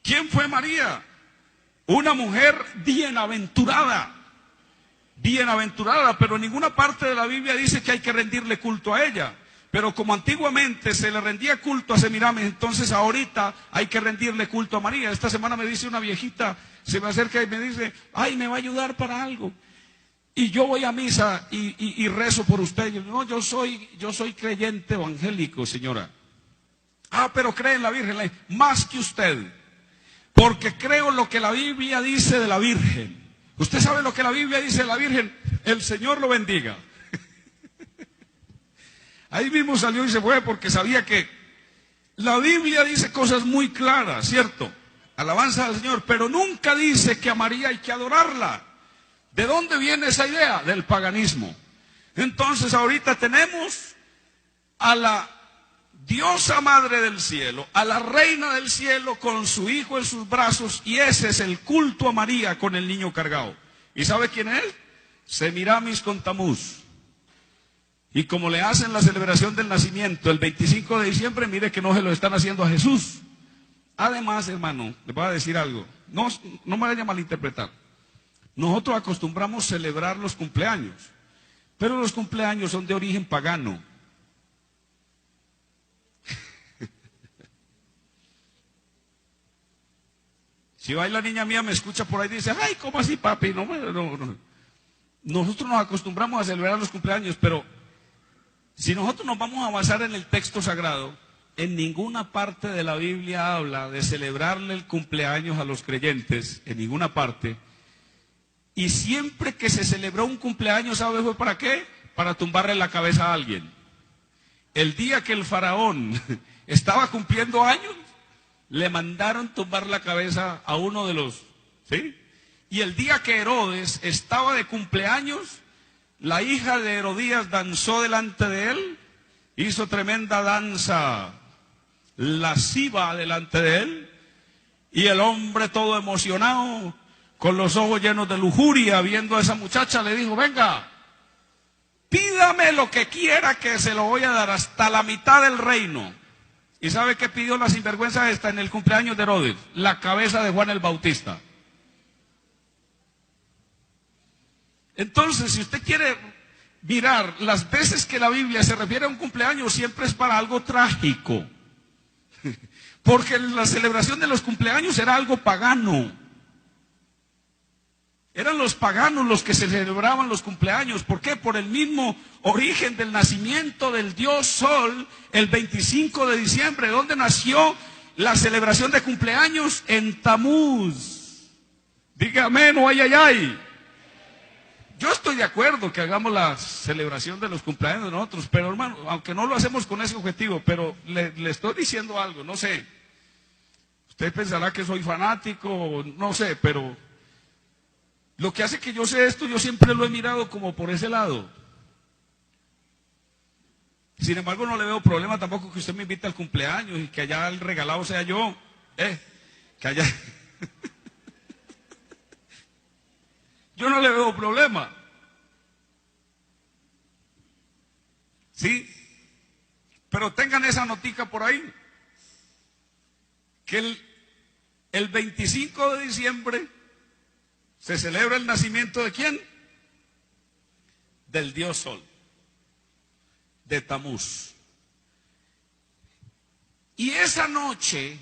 ¿Quién fue María? Una mujer bienaventurada. Bienaventurada, pero en ninguna parte de la Biblia dice que hay que rendirle culto a ella. Pero como antiguamente se le rendía culto a Semiramis, entonces ahorita hay que rendirle culto a María. Esta semana me dice una viejita, se me acerca y me dice, ay, me va a ayudar para algo. Y yo voy a misa y rezo por usted. No, yo soy creyente evangélico, señora. Ah, pero cree en la Virgen. Más que usted. Porque creo lo que la Biblia dice de la Virgen. ¿Usted sabe lo que la Biblia dice de la Virgen? El Señor lo bendiga. Ahí mismo salió y se fue porque sabía que la Biblia dice cosas muy claras, ¿cierto? Alabanza al Señor, pero nunca dice que a María hay que adorarla. ¿De dónde viene esa idea? Del paganismo. Entonces ahorita tenemos a la diosa madre del cielo, a la reina del cielo con su hijo en sus brazos, y ese es el culto a María con el niño cargado. ¿Y sabe quién es? Semiramis con Tamuz. Y como le hacen la celebración del nacimiento el 25 de diciembre, mire que no se lo están haciendo a Jesús. Además, hermano, le voy a decir algo, no me vaya a malinterpretar. Nosotros acostumbramos celebrar los cumpleaños, pero los cumpleaños son de origen pagano. Si va y la niña mía me escucha por ahí y dice, ay, ¿cómo así, papi? No. Nosotros nos acostumbramos a celebrar los cumpleaños, pero Si nosotros nos vamos a basar en el texto sagrado, en ninguna parte de la Biblia habla de celebrarle el cumpleaños a los creyentes, en ninguna parte. Y siempre que se celebró un cumpleaños, ¿sabe fue para qué? Para tumbarle la cabeza a alguien. El día que el faraón estaba cumpliendo años, le mandaron tumbar la cabeza a uno de los, ¿sí? Y el día que Herodes estaba de cumpleaños, la hija de Herodías danzó delante de él, hizo tremenda danza lasciva delante de él, y el hombre todo emocionado, con los ojos llenos de lujuria, viendo a esa muchacha, le dijo: venga, pídame lo que quiera que se lo voy a dar, hasta la mitad del reino. ¿Y sabe qué pidió la sinvergüenza esta en el cumpleaños de Herodes? La cabeza de Juan el Bautista. Entonces, si usted quiere mirar las veces que la Biblia se refiere a un cumpleaños, siempre es para algo trágico. Porque la celebración de los cumpleaños era algo pagano. Eran los paganos los que celebraban los cumpleaños. ¿Por qué? Por el mismo origen del nacimiento del dios Sol, el 25 de diciembre. ¿Dónde nació la celebración de cumpleaños? En Tamuz. Dígame, no, ay, ay, ay. Yo estoy de acuerdo que hagamos la celebración de los cumpleaños de nosotros, pero hermano, aunque no lo hacemos con ese objetivo, pero le estoy diciendo algo, no sé. Usted pensará que soy fanático, no sé, pero lo que hace que yo sé esto, yo siempre lo he mirado como por ese lado. Sin embargo, no le veo problema tampoco que usted me invite al cumpleaños y que allá el regalado sea yo. Que allá... Yo no le veo problema. ¿Sí? Pero tengan esa notica por ahí. Que el 25 de diciembre se celebra el nacimiento ¿de quién? Del dios Sol, de Tamuz. Y esa noche,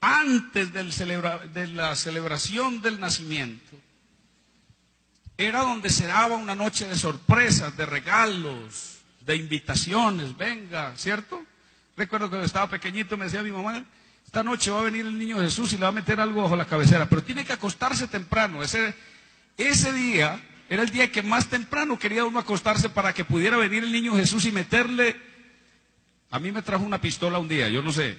antes de la celebración del nacimiento, era donde se daba una noche de sorpresas, de regalos, de invitaciones, venga, ¿cierto? Recuerdo que cuando estaba pequeñito me decía mi mamá: esta noche va a venir el niño Jesús y le va a meter algo bajo la cabecera, pero tiene que acostarse temprano. Ese día era el día que más temprano quería uno acostarse para que pudiera venir el niño Jesús y meterle. A mí me trajo una pistola un día, yo no sé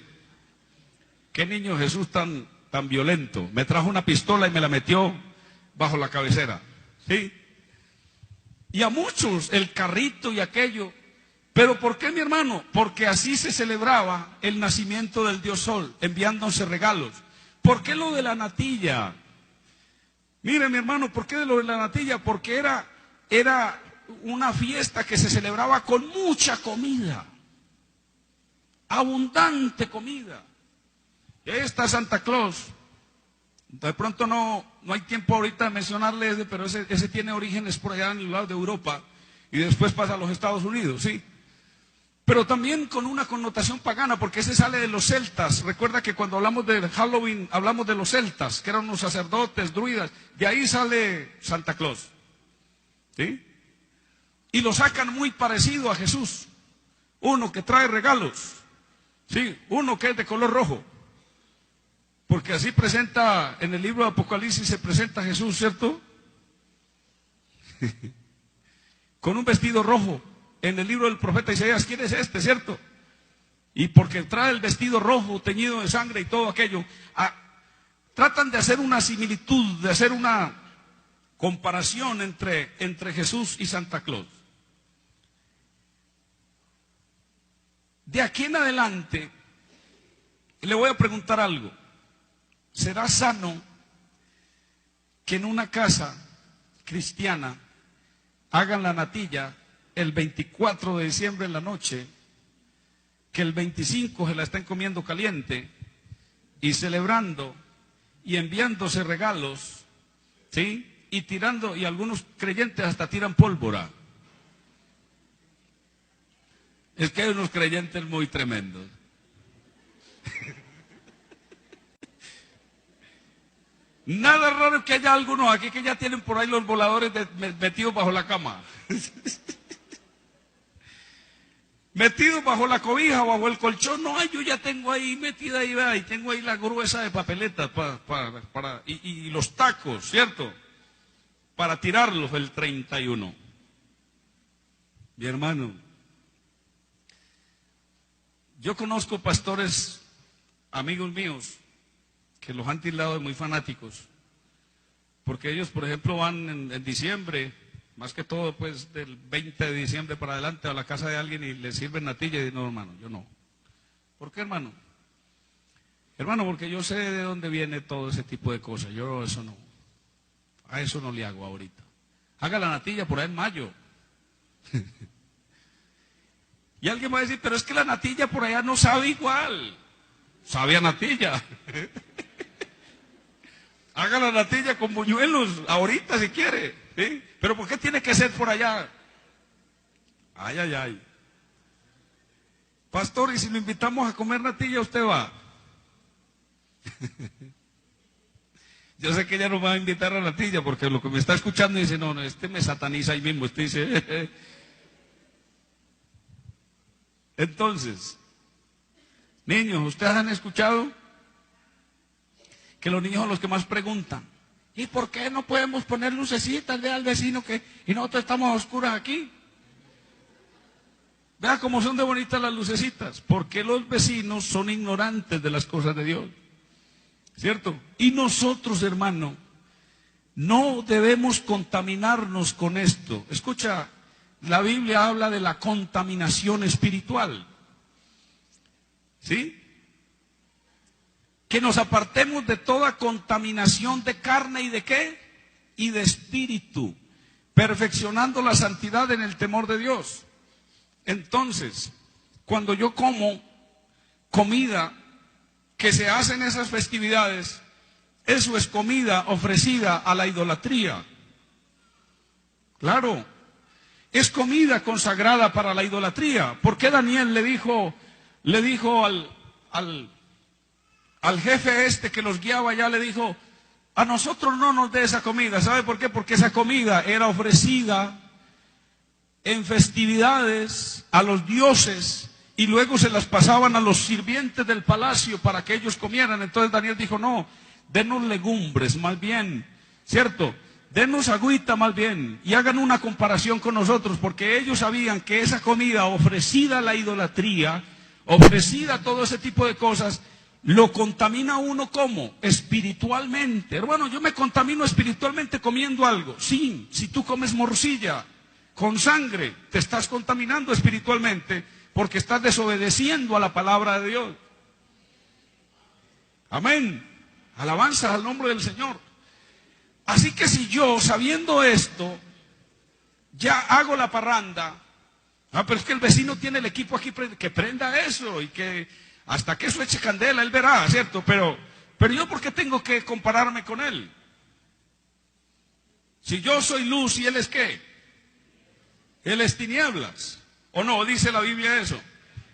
qué niño Jesús tan violento, me trajo una pistola y me la metió bajo la cabecera. ¿Sí? Y a muchos el carrito y aquello. ¿Pero por qué, mi hermano? Porque así se celebraba el nacimiento del dios Sol, enviándose regalos. ¿Por qué lo de la natilla? Mire, mi hermano, ¿por qué de lo de la natilla? Porque era una fiesta que se celebraba con mucha comida, abundante comida. Esta Santa Claus, de pronto no hay tiempo ahorita de mencionarle pero ese tiene orígenes por allá en el lado de Europa y después pasa a los Estados Unidos, ¿sí? Pero también con una connotación pagana, porque ese sale de los celtas. Recuerda que cuando hablamos de Halloween, hablamos de los celtas, que eran unos sacerdotes, druidas. De ahí sale Santa Claus, ¿sí? Y lo sacan muy parecido a Jesús. Uno que trae regalos, ¿sí? Uno que es de color rojo. Porque así presenta, en el libro de Apocalipsis se presenta a Jesús, ¿cierto? Con un vestido rojo. En el libro del profeta Isaías, ¿quién es este, cierto? Y porque trae el vestido rojo teñido de sangre y todo aquello, tratan de hacer una similitud, de hacer una comparación entre Jesús y Santa Claus. De aquí en adelante, le voy a preguntar algo. ¿Será sano que en una casa cristiana hagan la natilla el 24 de diciembre en la noche, que el 25 se la estén comiendo caliente y celebrando y enviándose regalos, ¿sí? Y tirando, y algunos creyentes hasta tiran pólvora? Es que hay unos creyentes muy tremendos. Nada raro que haya algunos aquí que ya tienen por ahí los voladores metidos bajo la cama. Metido bajo la cobija, bajo el colchón. No, yo ya tengo ahí metida ahí, ¿verdad? Y tengo ahí la gruesa de papeletas y los tacos, ¿cierto? Para tirarlos el 31. Mi hermano, yo conozco pastores, amigos míos, que los han tildado de muy fanáticos, porque ellos, por ejemplo, van en diciembre, más que todo, pues, del 20 de diciembre para adelante a la casa de alguien y le sirven natilla y dicen, no, hermano, yo no. ¿Por qué, hermano? Hermano, porque yo sé de dónde viene todo ese tipo de cosas. Yo eso no, a eso no le hago ahorita. Haga la natilla por ahí en mayo. Y alguien va a decir, pero es que la natilla por allá no sabe igual. Sabe a natilla. Haga la natilla con buñuelos ahorita si quiere, ¿sí? Pero ¿por qué tiene que ser por allá? Ay, ay, ay. Pastor, ¿y si lo invitamos a comer natilla, usted va? Yo sé que ella no va a invitar a natilla, porque lo que me está escuchando dice, no, este me sataniza ahí mismo, este dice... Entonces, niños, ¿ustedes han escuchado que los niños son los que más preguntan? ¿Y por qué no podemos poner lucecitas? Vea al vecino y nosotros estamos a oscuras aquí. Vea cómo son de bonitas las lucecitas. Porque los vecinos son ignorantes de las cosas de Dios, ¿cierto? Y nosotros, hermano, no debemos contaminarnos con esto. Escucha, la Biblia habla de la contaminación espiritual, ¿sí? Que nos apartemos de toda contaminación de carne y de ¿qué? Y de espíritu, perfeccionando la santidad en el temor de Dios. Entonces, cuando yo como comida que se hace en esas festividades, eso es comida ofrecida a la idolatría. Claro, es comida consagrada para la idolatría. ¿Por qué Daniel le dijo al jefe este que los guiaba allá, le dijo, a nosotros no nos dé esa comida? ¿Sabe por qué? Porque esa comida era ofrecida en festividades a los dioses y luego se las pasaban a los sirvientes del palacio para que ellos comieran. Entonces Daniel dijo, no, denos legumbres más bien, ¿cierto? Denos agüita más bien y hagan una comparación con nosotros, porque ellos sabían que esa comida ofrecida a la idolatría, ofrecida a todo ese tipo de cosas, lo contamina uno ¿cómo? Espiritualmente. Hermano, yo me contamino espiritualmente comiendo algo. Sí, si tú comes morcilla con sangre, te estás contaminando espiritualmente porque estás desobedeciendo a la palabra de Dios. Amén. Alabanzas al nombre del Señor. Así que si yo, sabiendo esto, ya hago la parranda, pero es que el vecino tiene el equipo aquí, que prenda eso y que hasta que eso eche candela, él verá, ¿cierto? Pero yo, ¿por qué tengo que compararme con él? Si yo soy luz y él es ¿qué? Él es tinieblas. ¿O no? Dice la Biblia eso.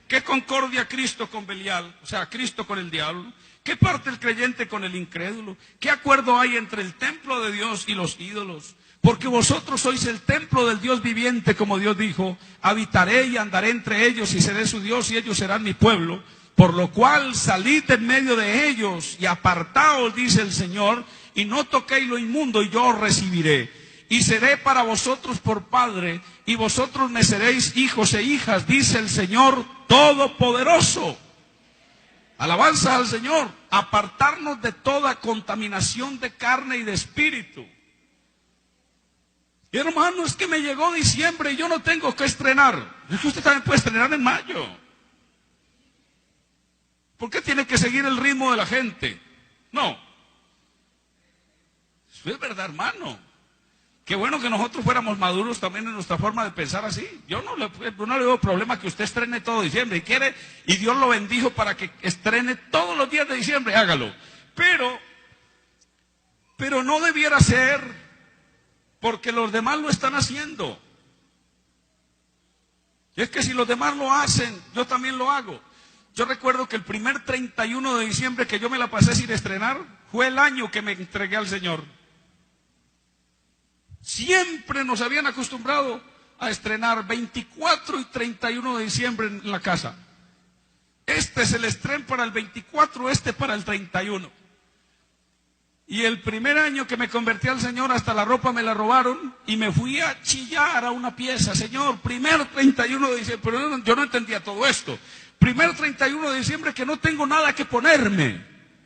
¿Qué concordia Cristo con Belial? O sea, Cristo con el diablo. ¿Qué parte el creyente con el incrédulo? ¿Qué acuerdo hay entre el templo de Dios y los ídolos? Porque vosotros sois el templo del Dios viviente, como Dios dijo, habitaré y andaré entre ellos y seré su Dios y ellos serán mi pueblo. Por lo cual salid en medio de ellos y apartaos, dice el Señor, y no toquéis lo inmundo y yo os recibiré. Y seré para vosotros por padre y vosotros me seréis hijos e hijas, dice el Señor Todopoderoso. Alabanza al Señor. Apartarnos de toda contaminación de carne y de espíritu. Y hermano, es que me llegó diciembre y yo no tengo que estrenar. Es que usted también puede estrenar en mayo. ¿Por qué tiene que seguir el ritmo de la gente? No. Eso es verdad, hermano. Qué bueno que nosotros fuéramos maduros también en nuestra forma de pensar así. Yo no le veo problema que usted estrene todo diciembre y quiere, y Dios lo bendijo para que estrene todos los días de diciembre, hágalo. Pero no debiera ser porque los demás lo están haciendo. Y es que si los demás lo hacen, yo también lo hago. Yo recuerdo que el primer 31 de diciembre que yo me la pasé sin estrenar fue el año que me entregué al Señor. Siempre nos habían acostumbrado a estrenar 24 y 31 de diciembre en la casa. Este es el estreno para el 24, este para el 31. Y el primer año que me convertí al Señor, hasta la ropa me la robaron y me fui a chillar a una pieza. Señor, primero 31 de diciembre, pero yo no entendía todo esto. Primero 31 de diciembre que no tengo nada que ponerme,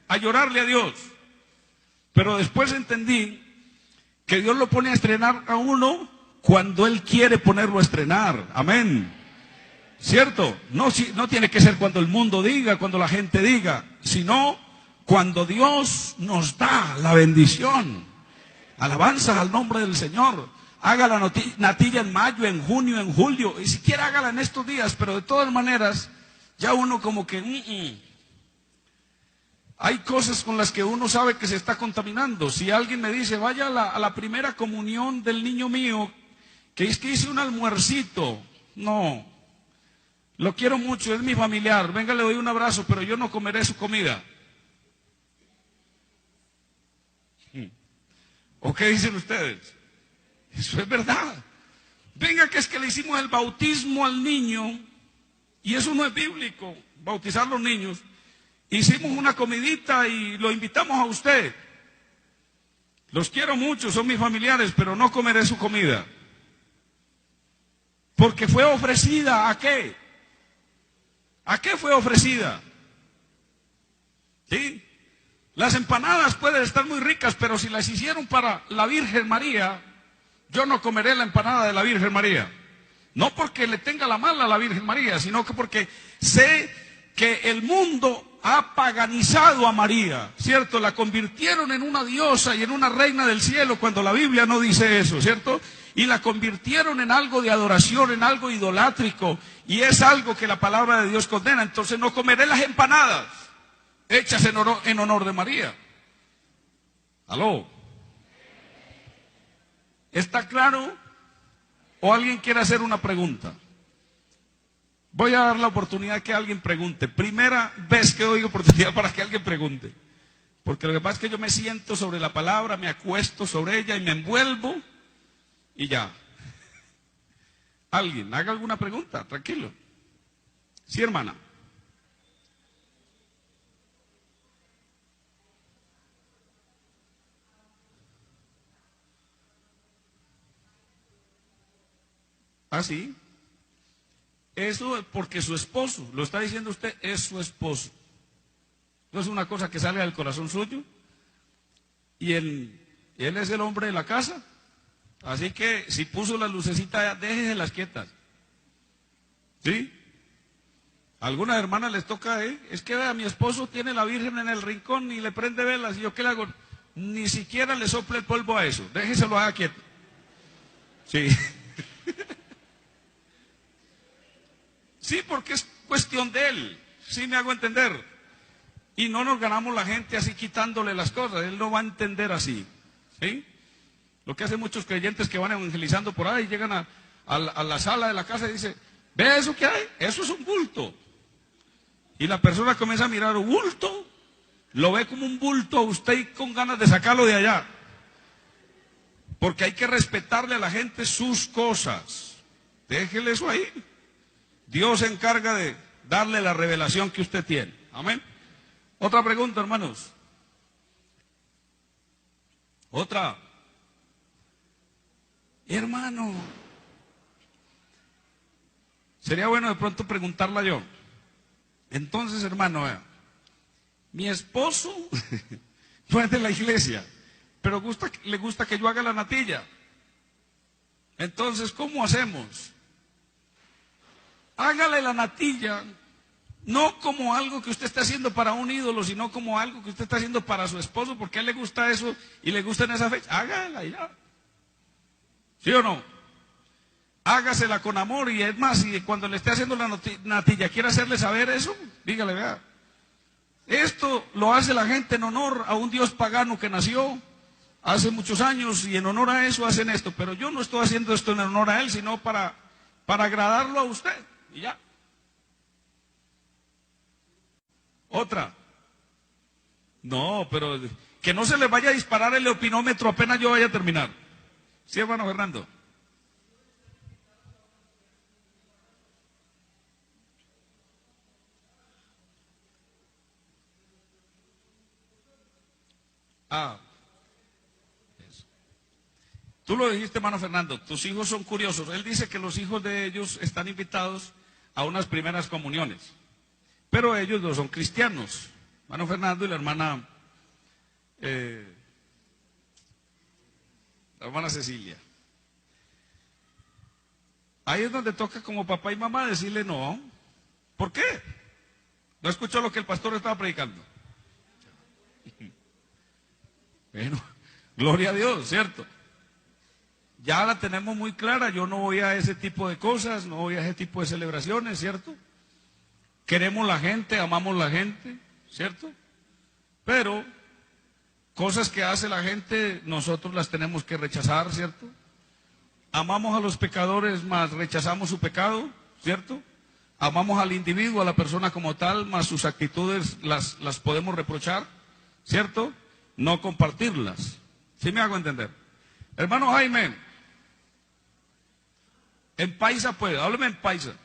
a llorarle a Dios. Pero después entendí que Dios lo pone a estrenar a uno cuando Él quiere ponerlo a estrenar. Amén. ¿Cierto? No tiene que ser cuando el mundo diga, cuando la gente diga, sino cuando Dios nos da la bendición. Alabanzas al nombre del Señor. Haga la natilla en mayo, en junio, en julio, y siquiera hágala en estos días, pero de todas maneras, ya uno como que... Hay cosas con las que uno sabe que se está contaminando. Si alguien me dice, vaya a la primera comunión del niño mío, que es que hice un almuercito. No, lo quiero mucho, es mi familiar, venga, le doy un abrazo, pero yo no comeré su comida. ¿O qué dicen ustedes? Eso es verdad. Venga, que es que le hicimos el bautismo al niño, y eso no es bíblico, bautizar a los niños. Hicimos una comidita y lo invitamos a usted. Los quiero mucho, son mis familiares, pero no comeré su comida. Porque fue ofrecida, ¿a qué? ¿A qué fue ofrecida? ¿Sí? Las empanadas pueden estar muy ricas, pero si las hicieron para la Virgen María, yo no comeré la empanada de la Virgen María. No porque le tenga la mala a la Virgen María, sino que porque sé que el mundo ha paganizado a María, ¿cierto? La convirtieron en una diosa y en una reina del cielo, cuando la Biblia no dice eso, ¿cierto? Y la convirtieron en algo de adoración, en algo idolátrico, y es algo que la palabra de Dios condena. Entonces no comeré las empanadas hechas en honor de María. ¿Aló? ¿Está claro? ¿O alguien quiere hacer una pregunta? Voy a dar la oportunidad que alguien pregunte. Primera vez que doy oportunidad para que alguien pregunte. Porque lo que pasa es que yo me siento sobre la palabra, me acuesto sobre ella y me envuelvo y ya. Alguien, haga alguna pregunta, tranquilo. Sí, hermana. ¿Ah, sí? Eso es porque su esposo, lo está diciendo usted, es su esposo. No es una cosa que sale del corazón suyo. Y él es el hombre de la casa. Así que si puso las lucecitas, déjeselas quietas. ¿Sí? A algunas hermanas les toca, es que vea, mi esposo tiene la Virgen en el rincón y le prende velas. ¿Y yo qué le hago? Ni siquiera le sople el polvo a eso. Déjeselo haga quieto. Sí. Sí, porque es cuestión de él. Sí me hago entender. Y no nos ganamos la gente así quitándole las cosas. Él no va a entender así. ¿Sí? Lo que hacen muchos creyentes que van evangelizando por ahí, llegan a la sala de la casa y dicen, ¿ve eso que hay? Eso es un bulto. Y la persona comienza a mirar, ¿un bulto? Lo ve como un bulto a usted y con ganas de sacarlo de allá. Porque hay que respetarle a la gente sus cosas. Déjele eso ahí. Dios se encarga de darle la revelación que usted tiene. Amén. Otra pregunta, hermanos. Otra. Hermano. Sería bueno de pronto preguntarla yo. Entonces, hermano, mi esposo no es de la iglesia, pero le gusta que yo haga la natilla. Entonces, ¿cómo hacemos? Hágale la natilla, no como algo que usted está haciendo para un ídolo, sino como algo que usted está haciendo para su esposo, porque a él le gusta eso y le gusta en esa fecha. Hágala ya. ¿Sí o no? Hágasela con amor, y es más, y cuando le esté haciendo la natilla, quiere hacerle saber eso, dígale, vea. Esto lo hace la gente en honor a un dios pagano que nació hace muchos años, y en honor a eso hacen esto. Pero yo no estoy haciendo esto en honor a él, sino para agradarlo a usted. Y ya. Otra. No, pero que no se le vaya a disparar el opinómetro apenas yo vaya a terminar. ¿Sí, hermano Fernando? Ah, eso. Tú lo dijiste, hermano Fernando, tus hijos son curiosos. Él dice que los hijos de ellos están invitados a unas primeras comuniones, pero ellos no son cristianos, hermano Fernando y la hermana Cecilia. Ahí es donde toca como papá y mamá decirle no. ¿Por qué? ¿No escuchó lo que el pastor estaba predicando? Bueno, gloria a Dios, ¿cierto? Ya la tenemos muy clara, yo no voy a ese tipo de cosas, no voy a ese tipo de celebraciones, ¿cierto? Queremos la gente, amamos la gente, ¿cierto? Pero cosas que hace la gente, nosotros las tenemos que rechazar, ¿cierto? Amamos a los pecadores, más rechazamos su pecado, ¿cierto? Amamos al individuo, a la persona como tal, más sus actitudes las podemos reprochar, ¿cierto? No compartirlas. ¿Sí me hago entender? Hermano Jaime, en paisa puede, hábleme en paisa.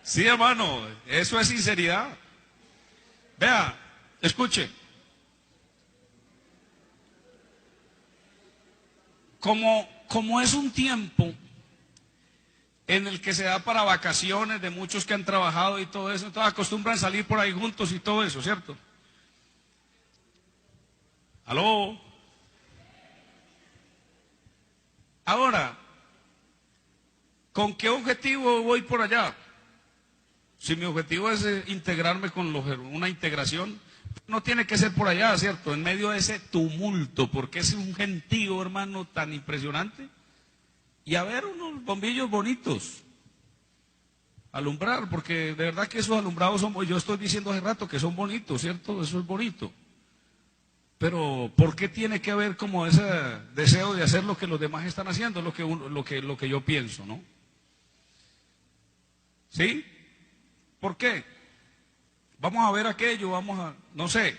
Sí, hermano, eso es sinceridad. Vea, escuche, como es un tiempo en el que se da para vacaciones de muchos que han trabajado y todo eso, entonces acostumbran salir por ahí juntos y todo eso, ¿cierto? ¿Aló? Ahora, ¿con qué objetivo voy por allá? Si mi objetivo es integrarme con una integración, no tiene que ser por allá, ¿cierto? En medio de ese tumulto, porque es un gentío, hermano, tan impresionante. Y a ver unos bombillos bonitos, alumbrar, porque de verdad que esos alumbrados son, yo estoy diciendo hace rato que son bonitos, ¿cierto? Eso es bonito. Pero ¿por qué tiene que haber como ese deseo de hacer lo que los demás están haciendo? Es lo que yo pienso, ¿no? ¿Sí? ¿Por qué? Vamos a ver aquello, no sé.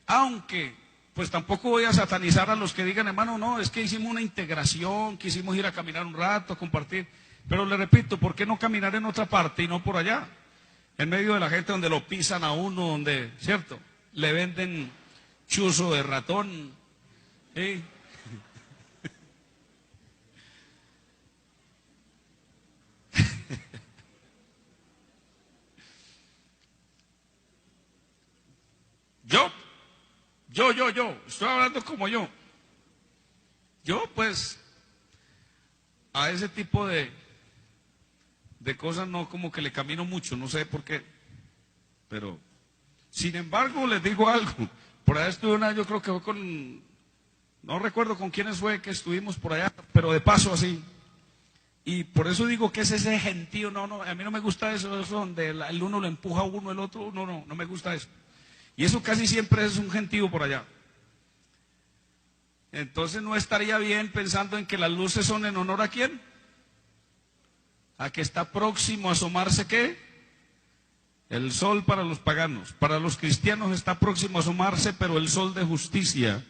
Aunque, pues tampoco voy a satanizar a los que digan, hermano, no, es que hicimos una integración, quisimos ir a caminar un rato, compartir. Pero le repito, ¿por qué no caminar en otra parte y no por allá? En medio de la gente donde lo pisan a uno, donde, ¿cierto? Le venden chuzo de ratón. ¿Sí? Estoy hablando como yo. Yo, pues, a ese tipo de cosas no como que le camino mucho, no sé por qué. Pero, sin embargo, les digo algo. Por allá estuve yo creo que fue no recuerdo con quiénes fue que estuvimos por allá, pero de paso así. Y por eso digo que es ese gentío, no, a mí no me gusta eso donde el uno lo empuja a uno, el otro, no me gusta eso. Y eso casi siempre es un gentío por allá. Entonces no estaría bien pensando en que las luces son en honor a quién. A que está próximo a asomarse ¿qué? El sol para los paganos. Para los cristianos está próximo a asomarse, pero el sol de justicia,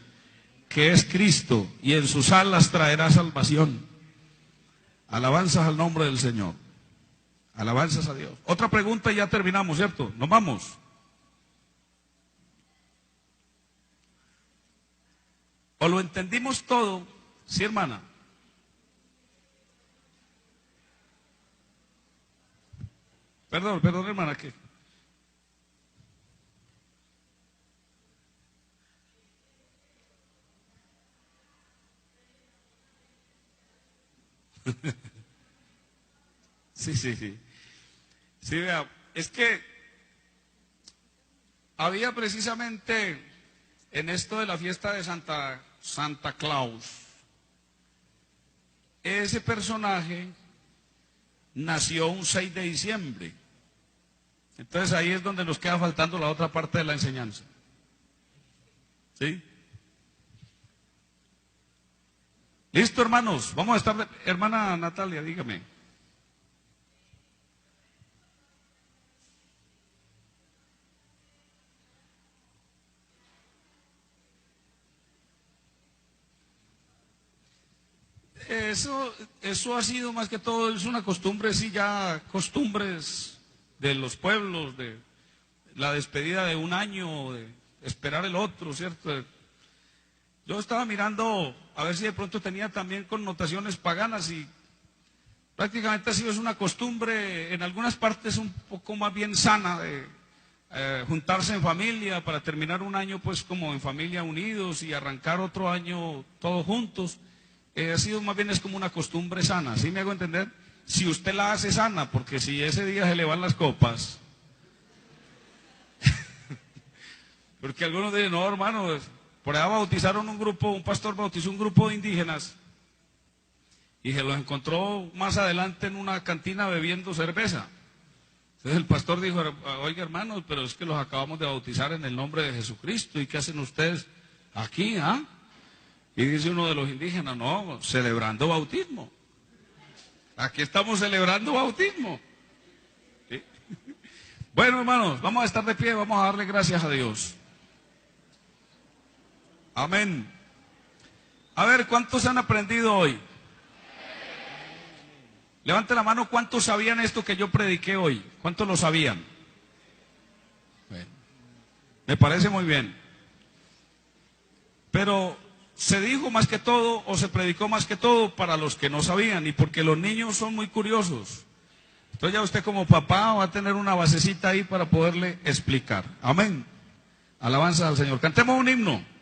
que es Cristo, y en sus alas traerá salvación. Alabanzas al nombre del Señor. Alabanzas a Dios. Otra pregunta y ya terminamos, ¿cierto? Nos vamos. ¿O lo entendimos todo? Sí, hermana. Perdón, hermana, que sí. Sí, vea, es que había precisamente en esto de la fiesta de Santa Claus, ese personaje nació un 6 de diciembre. Entonces ahí es donde nos queda faltando la otra parte de la enseñanza. ¿Sí? Listo, hermanos. Vamos a estar, hermana Natalia, dígame. Eso ha sido más que todo, es una costumbre, sí, ya costumbres de los pueblos, de la despedida de un año, de esperar el otro, ¿cierto? Yo estaba mirando a ver si de pronto tenía también connotaciones paganas y prácticamente ha sido es una costumbre en algunas partes un poco más bien sana de juntarse en familia para terminar un año pues como en familia unidos y arrancar otro año todos juntos. Ha sido más bien es como una costumbre sana, ¿sí me hago entender? Si usted la hace sana, porque si ese día se le van las copas, porque algunos dicen, no hermano, por allá bautizaron un grupo, un pastor bautizó un grupo de indígenas y se los encontró más adelante en una cantina bebiendo cerveza. Entonces el pastor dijo, oiga hermanos, pero es que los acabamos de bautizar en el nombre de Jesucristo, ¿y qué hacen ustedes aquí, ah? Y dice uno de los indígenas, no, celebrando bautismo. Aquí estamos celebrando bautismo. ¿Sí? Bueno, hermanos, vamos a estar de pie, vamos a darle gracias a Dios. Amén. A ver, ¿cuántos han aprendido hoy? Levante la mano, ¿cuántos sabían esto que yo prediqué hoy? ¿Cuántos lo sabían? Bueno, me parece muy bien. Pero se dijo más que todo, o se predicó más que todo para los que no sabían, y porque los niños son muy curiosos. Entonces ya usted como papá va a tener una basecita ahí para poderle explicar. Amén. Alabanza al Señor. Cantemos un himno.